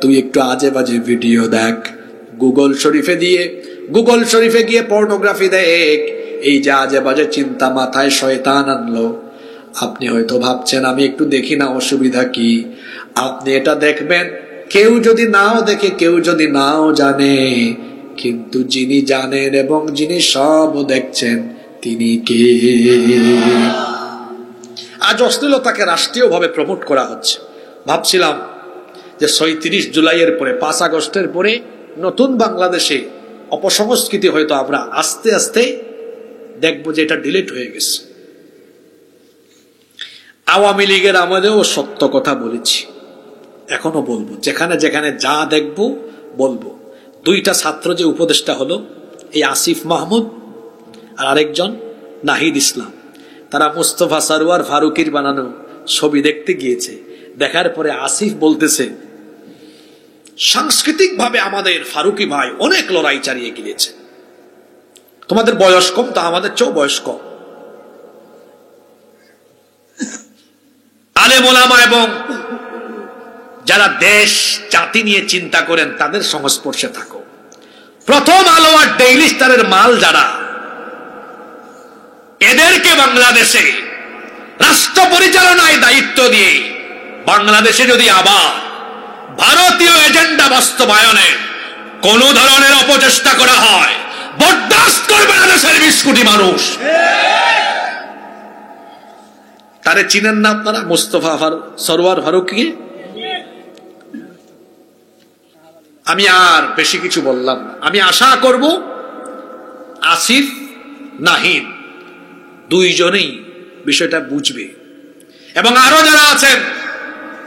তুই একটু আজে বাজে ভিডিও দেখ, গুগল শরীফে গিয়ে পর্নোগ্রাফি দেখ। এই যে আজে বাজে চিন্তা মাথায় শয়তান আনলো। আপনি হয়তো ভাবছেন আমি একটু দেখি না, অসুবিধা কি? আপনি এটা দেখবেন, কেউ যদি নাও দেখে, কেউ যদি নাও জানে, কিন্তু যিনি জানেন এবং যিনি সব দেখছেন, তিনি কে? আজ অশ্লীলতাকে রাষ্ট্রীয় ভাবে প্রমোট করা হচ্ছে। ভাবছিলাম যে ৩৬ জুলাইয়ের পরে, ৫ আগস্টের পরে নতুন বাংলাদেশে অপসংস্কৃতি হয়তো আমরা আস্তে আস্তে দেখবো যে এটা ডিলিট হয়ে গেছে। আওয়ামী লীগের আমাদেরও সত্য কথা বলেছি, এখনো বলবো, যেখানে যেখানে যা দেখবো বলবো। 2টা ছাত্র যে উপদেষ্টা হলো, এই আসিফ মাহমুদ আর আরেকজন নাহিদ ইসলাম, তারা মুস্তফা সরওয়ার ফারুকির বানানো ছবি দেখতে গিয়েছে। দেখার পরে আসিফ বলতেছে, সাংস্কৃতিক ভাবে আমাদের ফারুকি ভাই অনেক লড়াই চালিয়ে গিয়েছে, তোমাদের বয়স কম, তা আমাদের চেয়েও বয়স কম। আলেম ওলামা এবং যারা দেশ জাতি নিয়ে চিন্তা করেন, তাদের সংস্পর্শে থাকো। প্রথম আলো আর ডেইলি স্টারের মাল যারা, এদেরকে বাংলাদেশে রাষ্ট্র পরিচালনায় দায়িত্ব দিয়ে বাংলাদেশে যদি আবার ভারতীয় এজেন্ডা বাস্তবায়নে কোন ধরনের অপচেষ্টা করা হয়, বরদাস্ত করবে না দেশের 20 কোটি মানুষ। তারে চিনেন না আপনারা? মুস্তফা সরওয়ার ফারুকি। আমি আর বেশি কিছু বললাম না। আমি আশা করব আসিফ, নাহিদ দুইজনেই বিষয়টা বুঝবে, এবং আরো যারা আছেন।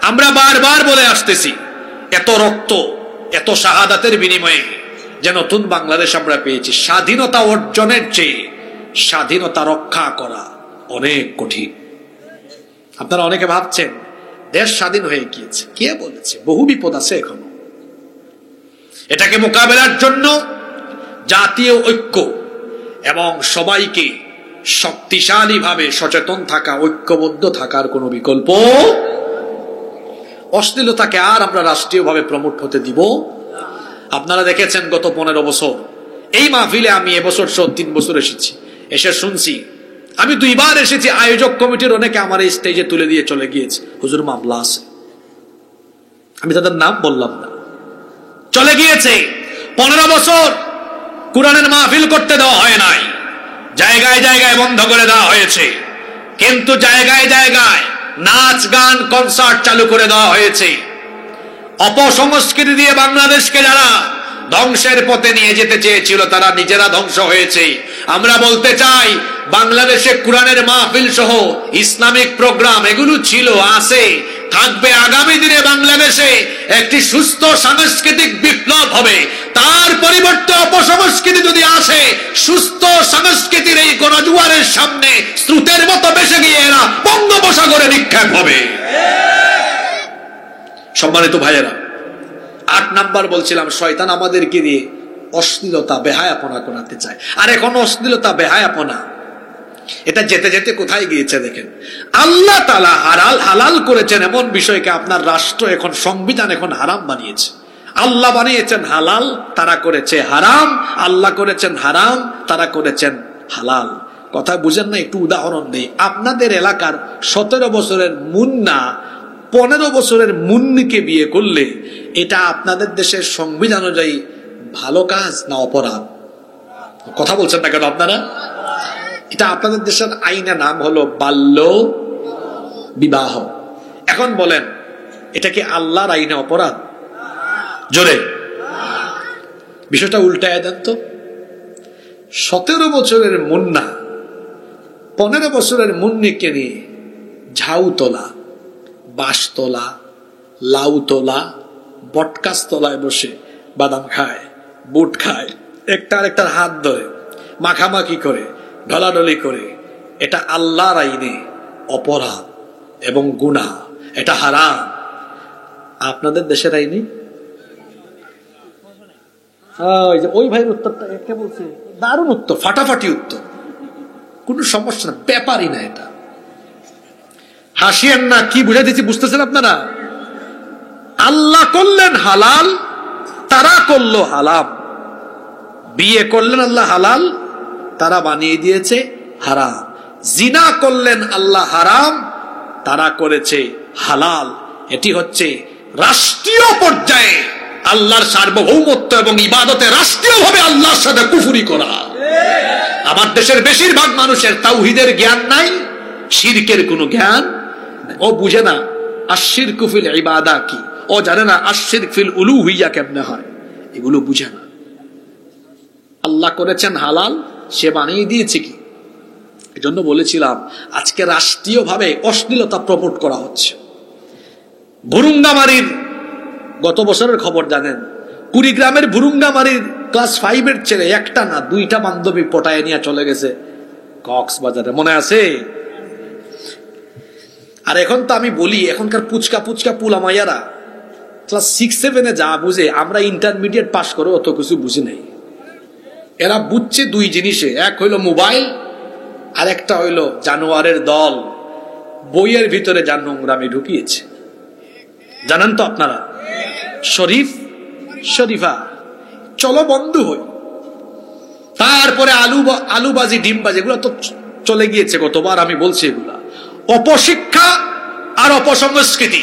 আমরা বারবার বলে আসতেছি, এত রক্ত, এত শাহাদাতের বিনিময়ে যে নতুন বাংলাদেশ আমরা পেয়েছি, স্বাধীনতা অর্জনের চেয়ে স্বাধীনতা রক্ষা করা অনেক কঠিন। আপনারা অনেকে ভাবছেন দেশ স্বাধীন হয়ে গিয়েছে, কে বলেছে? বহু বিপদ আছে এখনো। এটাকে মোকাবেলার জন্য জাতীয় ঐক্য এবং সবাইকে শক্তিশালী ভাবে সচেতন থাকা, ঐক্যবদ্ধ থাকার কোনো বিকল্প। অশ্লীলতাকে আর আমরা রাষ্ট্রীয়ভাবে প্রমোট হতে দিব। আপনারা দেখেছেন গত 15 বছর এই মাহফিলে, আমি এবছর 3 বছর এসেছি, এসে শুনছি, আমি 2 বার এসেছি, আয়োজক কমিটির অনেকে আমার এই স্টেজে তুলে দিয়ে চলে গিয়েছে, হুজুর মামলা আছে, আমি তাদের নাম বললাম না, চলে গিয়েছে। 15 বছর কুরআনের মাহফিল করতে দেওয়া হয় নাই, জায়গায় জায়গায় বন্ধ করে দেওয়া হয়েছে, কিন্তু জায়গায় জায়গায় নাচ গান কনসার্ট চালু করে দেওয়া হয়েছে। অপসংস্কৃতি দিয়ে বাংলাদেশকে যারা ধ্বংসের পথে নিয়ে যেতে চেয়েছিল, তারা নিজেরা ধ্বংস হয়েছে। আমরা বলতে চাই, বাংলাদেশে কোরআনের মাহফিল সহ ইসলামিক প্রোগ্রাম এগুলো ছিল, আছে, থাকবে। আগামী দিনে বাংলাদেশে একটি সুস্থ সাংস্কৃতিক বিপ্লব হবে। তার পরিবর্তে অপসংস্কৃতি যদি আসে, সুস্থ সংস্কৃতির এই গণজোয়ারের সামনে স্রোতের মতো ভেসে গিয়ে এরা বঙ্গোপসাগরে নিক্ষেপ হবে। সম্মানিত ভাইয়েরা, 8 নাম্বার বলছিলাম, শয়তান আমাদেরকে দিয়ে অশ্লীলতা বেহায়াপনা করাতে চায়। আর এখন অশ্লীলতা বেহায়াপনা এটা যেতে যেতে কোথায় গিয়েছে দেখেন। আল্লাহ তাআলা হালাল করেছেন এমন বিষয়কে আপনার রাষ্ট্র এখন, সংবিধান এখন হারাম বানিয়েছে। আল্লাহ বানিয়েছেন হালাল, তারা করেছে হারাম। আল্লাহ করেছেন হারাম, তারা করেছেন হালাল। কথা বুঝেন না? একটু উদাহরণ দেই। আপনাদের এলাকার 17 বছরের মুন্না 15 বছরের মুন্নিকে বিয়ে করলে এটা আপনাদের দেশের সংবিধান অনুযায়ী ভালো কাজ না অপরাধ? কথা বলছেন না কেন আপনারা? এটা আপনাদের দেশের আইনের নাম হলো বাল্য বিবাহ। এখন বলেন, এটা কি আল্লাহর আইনে অপরাধ? জোরে বিষয়টা উল্টায় দেন তো। 17 বছরের মুন্না 15 বছরের মুন্নিকে নিয়ে ঝাউ তোলা, বাঁশ তোলা, লাউ তোলা, বটকাস তলায় বসে বাদাম খায়, বুট খায়, একটা আরেকটার হাত ধরে মাখামাখি করে, ঢলাঢলি করে, এটা আল্লাহর আইনে অপরাধ এবং গুনাহ, এটা হারাম। আপনাদের দেশের আইনে ওই ভাইয়ের উত্তরটা কে বলছে? দারুণ উত্তর, ফাটাফাটি উত্তর, কোনো সমস্যা না, ব্যাপারই না এটা। হাসিয়েন না, কি বুঝাই দিচ্ছি বুঝতেছেন আপনারা? আল্লাহ করলেন হালাল, তারা করলো হালাম। বিয়ে করলেন আল্লাহ হালাল, তারা বানিয়ে দিয়েছে হারাম। জিনা করলেন আল্লাহ হারাম, তারা করেছে হালাল। এটি হচ্ছে রাষ্ট্রীয় পর্যায়ে আল্লাহর সার্বভৌমত্ব এবং ইবাদতে রাষ্ট্রীয়ভাবে আল্লাহর সাথে কুফরি করা। আমার দেশের বেশিরভাগ মানুষের তাওহীদের জ্ঞান নাই, শিরকের কোনো জ্ঞান। ও বুঝে না আশিরকু ফিল ইবাদা কি, ও জানে না আশিরক ফিল উলুহিয়্যা কেমনে হয়, এগুলো বুঝে না। আল্লাহ করেছেন হালাল, সে বানিয়ে দিয়েছে কি। এজন্য বলেছিলাম আজকে রাষ্ট্রীয়ভাবে অশ্লীলতা প্রমোট করা হচ্ছে। ভুরুঙ্গামারির গত বছরের খবর জানেন, কুড়িগ্রামের ভুরুঙ্গামারির ক্লাস 5-এর ছেলে একটা না 2টা বান্ধবী পটায় নিয়ে চলে গেছে কক্সবাজারে, মনে আছে? আর এখন তো আমি বলি, এখনকার পুচকা পুলামাইয়ারা ক্লাস 6-7-এ যা বুঝে, আমরা ইন্টারমিডিয়েট পাস করে অত কিছু বুঝি নাই। এরা বুঝছে 2 জিনিসে, এক হইল মোবাইল, আর একটা হইল জানোয়ারের দল বইয়ের ভিতরে যা নোংরামি ঢুকিয়েছে। জানেন তো আপনারা? শরীফ শরীফা চলো বন্ধু হই, তারপরে আলুবাজি ডিমবাজি, এগুলো তো চলে গিয়েছে, গতবার আমি বলছি। এগুলা অপশিক্ষা আর অপসংস্কৃতি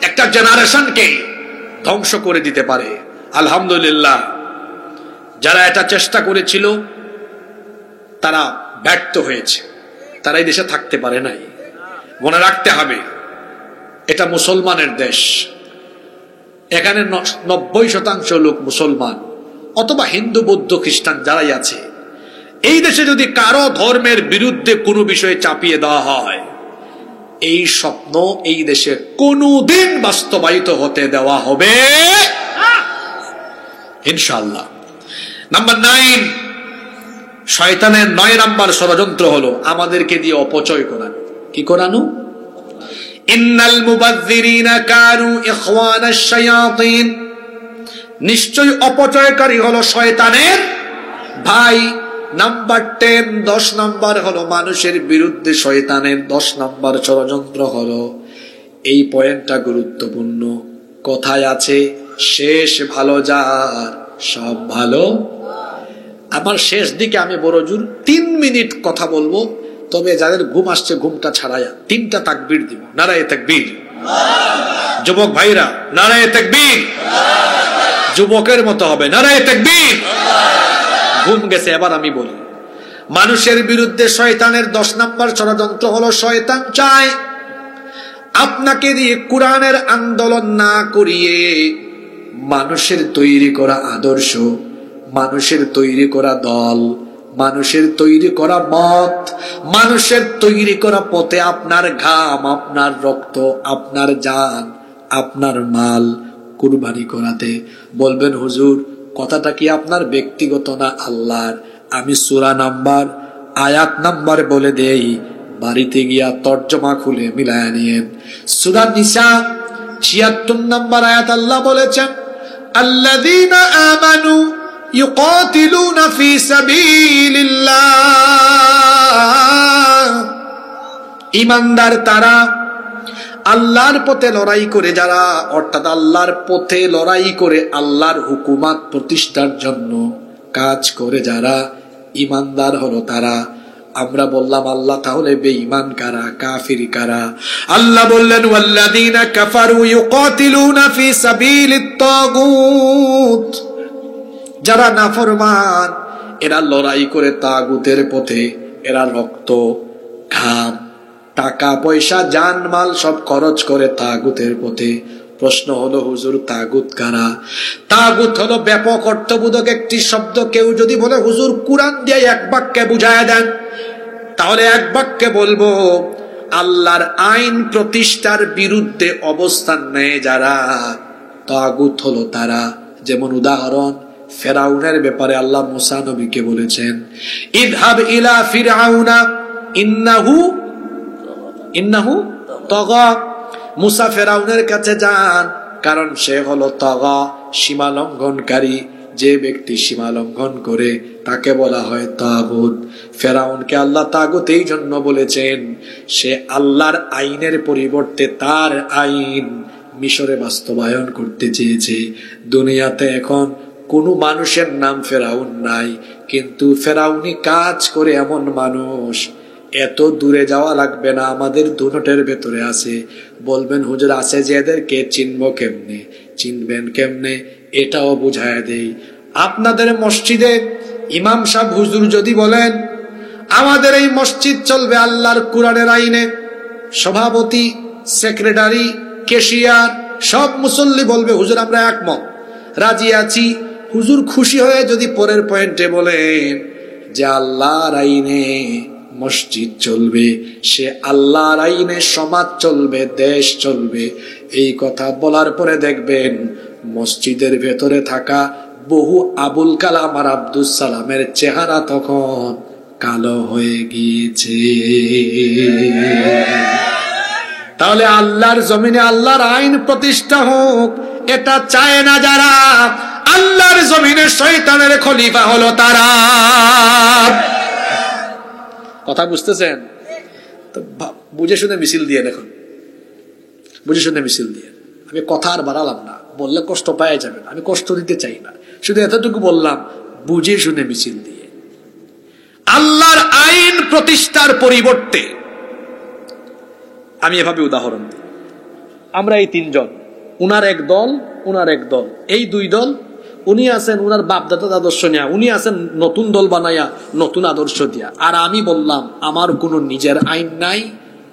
একটা জেনারেশনকে ধ্বংস করে দিতে পারে। আলহামদুলিল্লাহ, যারা এটা চেষ্টা করেছিল তারা ব্যর্থ হয়েছে, তারা এই দেশে থাকতে পারে নাই। মনে রাখতে হবে, এটা মুসলমানের দেশ, এখানে 90% লোক মুসলমান অথবা হিন্দু, বৌদ্ধ, খ্রিস্টান যারাই আছে। এই দেশে যদি কারো ধর্মের বিরুদ্ধে কোনো বিষয়ে চাপিয়ে দেওয়া হয়, এই স্বপ্ন এই দেশে কোনোদিন বাস্তবায়িত হতে দেওয়া হবে ইনশাআল্লাহ। নাম্বার 9, শয়তানের 9 নাম্বার ষড়যন্ত্র হলো আমাদেরকে দিয়ে অপচয় করানো। কি করানো? ইন্নাল মুবাযযিরিনা কানু ইখওয়ানাশ শায়াতিন, নিশ্চয়ই অপচয়কারী হলো শয়তানের ভাই। নাম্বার 10, 10 নাম্বার হলো মানুষের বিরুদ্ধে শয়তানের 10 নাম্বার ষড়যন্ত্র হলো, এই পয়েন্টটা গুরুত্বপূর্ণ। কথায় আছে, শেষ ভালো যার সব ভালো। আমার শেষ দিকে আমি বড় জোর 3 মিনিট কথা বলবো, তবে যাদের ঘুম আসছে ঘুমটা ছাড়াইয়া 3টা তাকবীর দিব। নারায়ে তাকবীর। যুবক ভাইরা নারায়ে তাকবীর, যুবকের মতো হবে নারায়ে তাকবীর। ঘুম গেছে, এবার আমি বলি। মানুষের বিরুদ্ধে শয়তানের 10 নাম্বার ষড়যন্ত্র হলো, শয়তান চায় আপনাকে দিয়ে কোরআনের আন্দোলন না করিয়ে মানুষের তৈরি করা আদর্শ, মানুষের তৈরি করা দল, মানুষের তৈরি করা মত, মানুষের তৈরি করা পথে আপনার ঘাম, আপনার রক্ত, আপনার জান, আপনার মাল কুরবানি করাতে বলবেন হুজুর কথাটা কি আপনার ব্যক্তিগত না আল্লাহর? আমি সূরা নাম্বার আয়াত নাম্বার বলে দেই, বাড়িতে গিয়া তর্জমা খুলে মিলায়া নিয়েন। সূরা নিসা ৭৬ নম্বর আয়াত আল্লাহ বলেছেন, আল্লাযীনা আমানু ইউকাতিলুনা ফি সাবিলিল্লাহ, ঈমানদার তারা আল্লাহর পথে লড়াই করে যারা, অর্থাৎ আল্লাহর পথে লড়াই করে আল্লাহর হুকুমত প্রতিষ্ঠার জন্য কাজ করে যারা, ঈমানদার হলো তারা। আমরা বললাম আল্লাহ তাহলে বেঈমান কারা, কাফির কারা? আল্লাহ বললেন ওয়াল্লাযীনা কাফারু ইউকাতিলুনা ফি সাবিলিত তাগুত, যারা নাফরমান এরা লড়াই করে তাগুতের পথে, এরা রক্ত, ঘাম, টাকা পয়সা, জানমাল সব খরচ করে তাগুতের পথে। প্রশ্ন হলো হুজুর তাগুত কারা? তাগুত হলো ব্যাপক অর্থবোধক একটি শব্দ। কেউ যদি বলে হুজুর কুরআন দিয়ে এক বাক্যে বুঝায় দেন, তাহলে এক বাক্যে বলবো আল্লাহর আইন প্রতিষ্ঠার বিরুদ্ধে অবস্থান নেয় যারা, তাগুত হলো তারা। যেমন উদাহরণ, ফেরাউনের ব্যাপারে আল্লাহ মুসা নবীকে বলেছেন ইযহাব ইলা ফিরআউনা ইন্নাহু তাগা, মুসা ফেরাউনের কাছে যান, কারণ সে হলো তাগা, সীমা লঙ্ঘনকারী। যে ব্যক্তি সীমা লঙ্ঘন করে তাকে বলা হয় তাগুত। ফেরাউনকে আল্লাহ তাগুত এই জন্য বলেছেন, সে আল্লাহর আইনের পরিবর্তে তার আইন মিশরে বাস্তবায়ন করতে চেয়েছে। দুনিয়াতে এখন কোনো মানুষের নাম ফেরাউন নাই, কিন্তু ফেরাউনি কাজ করে এমন মানুষ এত দূরে যাওয়া লাগবে না, আমাদের দুনোটের ভেতরে আছে। বলবেন হুজুর আছে যে এদেরকে চিনবো কেমনে, চিনবেন কেমনে? এটাও বুঝায় দেই। আপনাদের মসজিদে ইমাম সাহেব হুজুর যদি বলেন আমাদের এই মসজিদ চলবে আল্লাহর কোরআনের আইনে, সভাপতি, সেক্রেটারি, ক্যাশিয়ার সব মুসল্লি বলবে হুজুর আমরা একমত, রাজি আছি। হুজুর খুশি হয়ে যদি পরের পয়েন্টে বলেন যে আল্লাহর আইনে মসজিদ চলবে, সে আল্লাহর আইনে সমাজ চলবে, দেশ চলবে, এই কথা বলার পরে দেখবেন মসজিদের ভেতরে থাকা বহু আবুল কালাম আর আব্দুল সালামের চেহারা তখন কালো হয়ে গিয়েছে। তাহলে আল্লাহর জমিনে আল্লাহর আইন প্রতিষ্ঠা হোক এটা চায় না যারা, আল্লাহর জমিনে শয়তানের খলিফা হলো তারা। কথা বুঝতেছেন তো? বুঝে শুনে মিছিল দিয়ে দেখুন, বুঝে শুনে মিছিল দিয়ে। আমি কথা আর বাড়ালাম না, বললে কষ্ট পাওয়া যাবে না, আমি কষ্ট দিতে চাই না, শুধু এতটুকু বললাম বুঝে শুনে মিছিল দিয়ে। আল্লাহর আইন প্রতিষ্ঠার পরিবর্তে আমি এভাবে উদাহরণ দিই, আমরা এই তিনজন, উনার এক দল, উনার এক দল, এই দুই দল। উনি আছেন উনার বাপদাদার আদর্শ নিয়া, উনি আছেন নতুন দল বানাইয়া নতুন আদর্শ দিয়া, আর আমি বললাম আমার কোনো নিজের আইন নাই,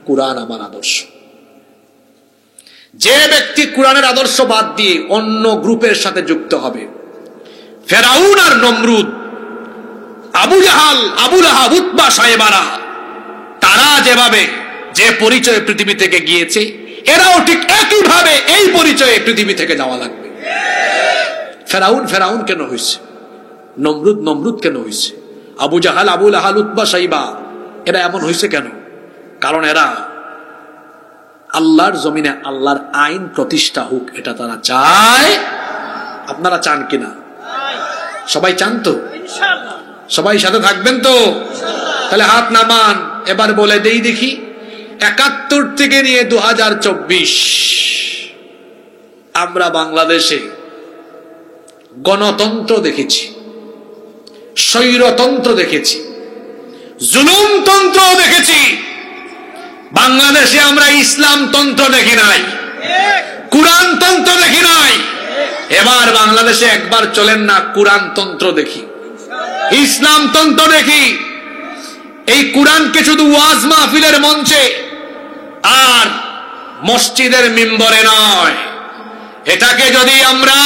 কোরআন আমার আদর্শ। যে ব্যক্তি কোরআনের আদর্শ বাদ দিয়ে অন্য গ্রুপের সাথে যুক্ত হবে, ফেরাউন আর নমরুদ, আবু জাহাল, আবু লাহাব, উতবা, সাইবারা, তারা যেভাবে যে পরিচয়ে পৃথিবী থেকে গিয়েছে, এরাও ঠিক একইভাবে এই পরিচয়ে পৃথিবী থেকে যাওয়া লাগবে। ফেরাউন ফেরাউন কেন হয়েছে, নমরুদ নমরুদ কেন হয়েছে, আবু জাহাল, আবু লাহাব, উতবা, সাইবা এরা এমন হয়েছে কেন? কারণ এরা আল্লাহর জমিনে আল্লাহর আইন প্রতিষ্ঠা হোক এটা তারা চায়। আপনারা চান কিনা? সবাই চান তো? সবাই সাথে থাকবেন তো? তাহলে হাত নামান। এবার বলে দেই দেখি, ৭১ থেকে নিয়ে ২০২৪ আমরা বাংলাদেশে গণতন্ত্র দেখেছি, স্বৈরতন্ত্র দেখেছি, জুলুমতন্ত্র দেখেছি। বাংলাদেশে আমরা ইসলাম তন্ত্র দেখি নাই, কুরআন তন্ত্র দেখি নাই। এবার বাংলাদেশে একবার চলেন না কুরআন তন্ত্র দেখি, ইসলাম তন্ত্র দেখি। এই কুরআনকে শুধু ওয়াজ মাহফিলের মঞ্চে আর মসজিদের মিম্বরে নয়, এটাকে যদি আমরা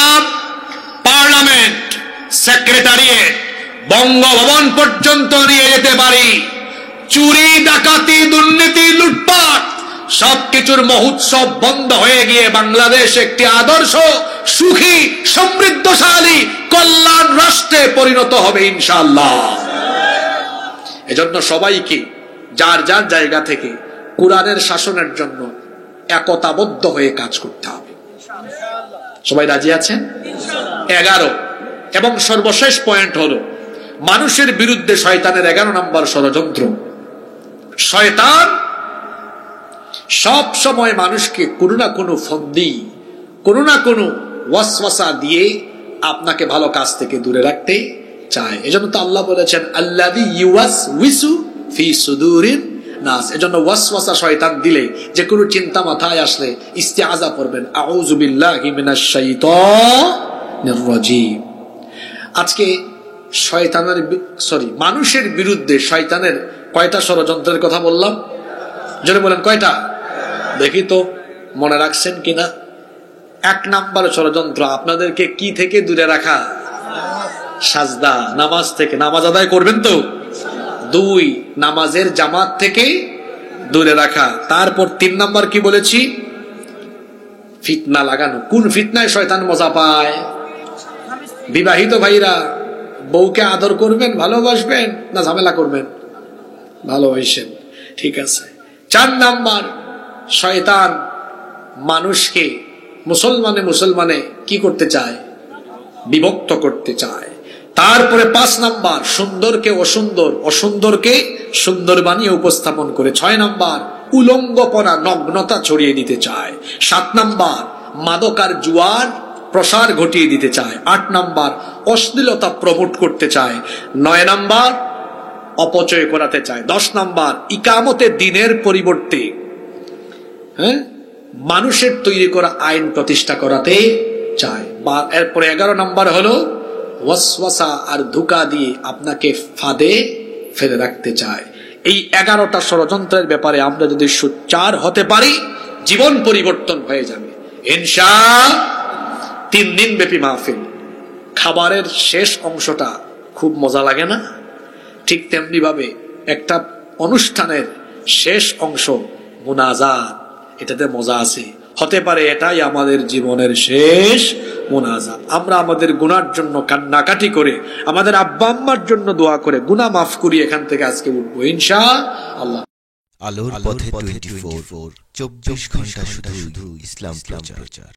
পার্লামেন্ট, সেক্রেটারিয়েট, বঙ্গভবন পর্যন্ত নিয়ে যেতে পারি। চুরি, ডাকাতি, দুর্নীতি, লুটপাট সবকিছুর মহোৎসব বন্ধ হয়ে গিয়ে বাংলাদেশ একটি আদর্শ সুখী, সমৃদ্ধশালী, কল্যাণ রাষ্ট্রে পরিণত হবে ইনশাআল্লাহ। এজন্য সবাইকে যার যার জায়গা থেকে কোরআনের শাসনের জন্য একতাবদ্ধ হয়ে কাজ করতে হবে। সবাই রাজি আছেন? 11 এবং সর্বশেষ পয়েন্ট হলো মানুষের বিরুদ্ধে শয়তানের 11 নম্বর ষড়যন্ত্র। শয়তান সব সময় মানুষকে কোনো না কোনো ফন্দি, কোনো না কোনো ওয়াসওয়াসা দিয়ে আপনাকে ভালো কাজ থেকে দূরে রাখতে চায়। এজন্য তো আল্লাহ বলেছেন আল্লাযী ইউওয়াসউইসু ফি সুদুরিন নাস। এজন্য ওয়াসওয়াসা শয়তান দিলে, যে কোনো চিন্তা মাথায় আসলে ইস্তিআযা করবেন আউযু বিল্লাহি মিনাশ শাইতানির রাজীম। আজকে মানুষের বিরুদ্ধে শয়তানের কয়টা ষড়যন্ত্রের কথা বললাম? জোরে বলেন কয়টা? দেখি তো মনে রাখছেন কিনা। 1 নাম্বার ষড়যন্ত্র আপনাদেরকে কি থেকে দূরে রাখা? সাজদা, নামাজ থেকে। নামাজ আদায় করবেন তো? 2 নামাজের জামাত থেকে দূরে রাখা। তারপর 3 নাম্বার কি বলেছি? ফিতনা লাগানো। কোন ফিতনায় শয়তান মজা পায়? বিবাহিত ভাইরা বউকে আদর করবেন, ভালোবাসবেন, না ঝামেলা করবেন? ভালোবাসেন, ঠিক আছে। 4 নাম্বার শয়তান মানুষকে মুসলমানে কি করতে চায়? বিভক্ত করতে চায়। তারপরে 5 নাম্বার সুন্দরকে অসুন্দর, অসুন্দরকে সুন্দর বানিয়ে উপস্থাপন করে। 6 নাম্বার উলঙ্গপনা, নগ্নতা ছড়িয়ে দিতে চায়। 7 নাম্বার মাদকার জুয়ার প্রসার ঘটিয়ে দিতে চায়। 8 নাম্বার অশ্লীলতা প্রমোট করতে চায়। 9 নাম্বার অপচয় করাতে চায়। 10 নাম্বার ইকামতে দিনের পরিবর্তে মানুষের তৈরি করা আইন প্রতিষ্ঠা করাতে চায়। এরপরে 11 নাম্বার হলো ওয়াসওয়াসা আর ধোঁকা দিয়ে আপনাকে ফাঁদে ফেলে রাখতে চায়। এই 11টা ষড়যন্ত্রের ব্যাপারে আমরা যদি সোচ্চার হতে পারি, জীবন পরিবর্তন হয়ে যাবে ইনশাআল্লাহ। 3 দিন ব্যাপী মাহফিল। খাবারের শেষ অংশটা খুব মজা লাগে না? ঠিক তেমনি ভাবে একটা অনুষ্ঠানের শেষ অংশ মুনাজাত, এটাতে মজা আছে। হতে পারে এটাই আমাদের জীবনের শেষ মুনাজাত। আমরা আমাদের গুনার জন্য কান্নাকাটি করে, আমাদের আব্বা আম্মার জন্য দোয়া করে গুনাহ মাফ করি এখান থেকে আজকে উঠবো ইনশাআল্লাহ। আলোর পথে 24 24 ঘন্টা শুধু ইসলাম প্রচার।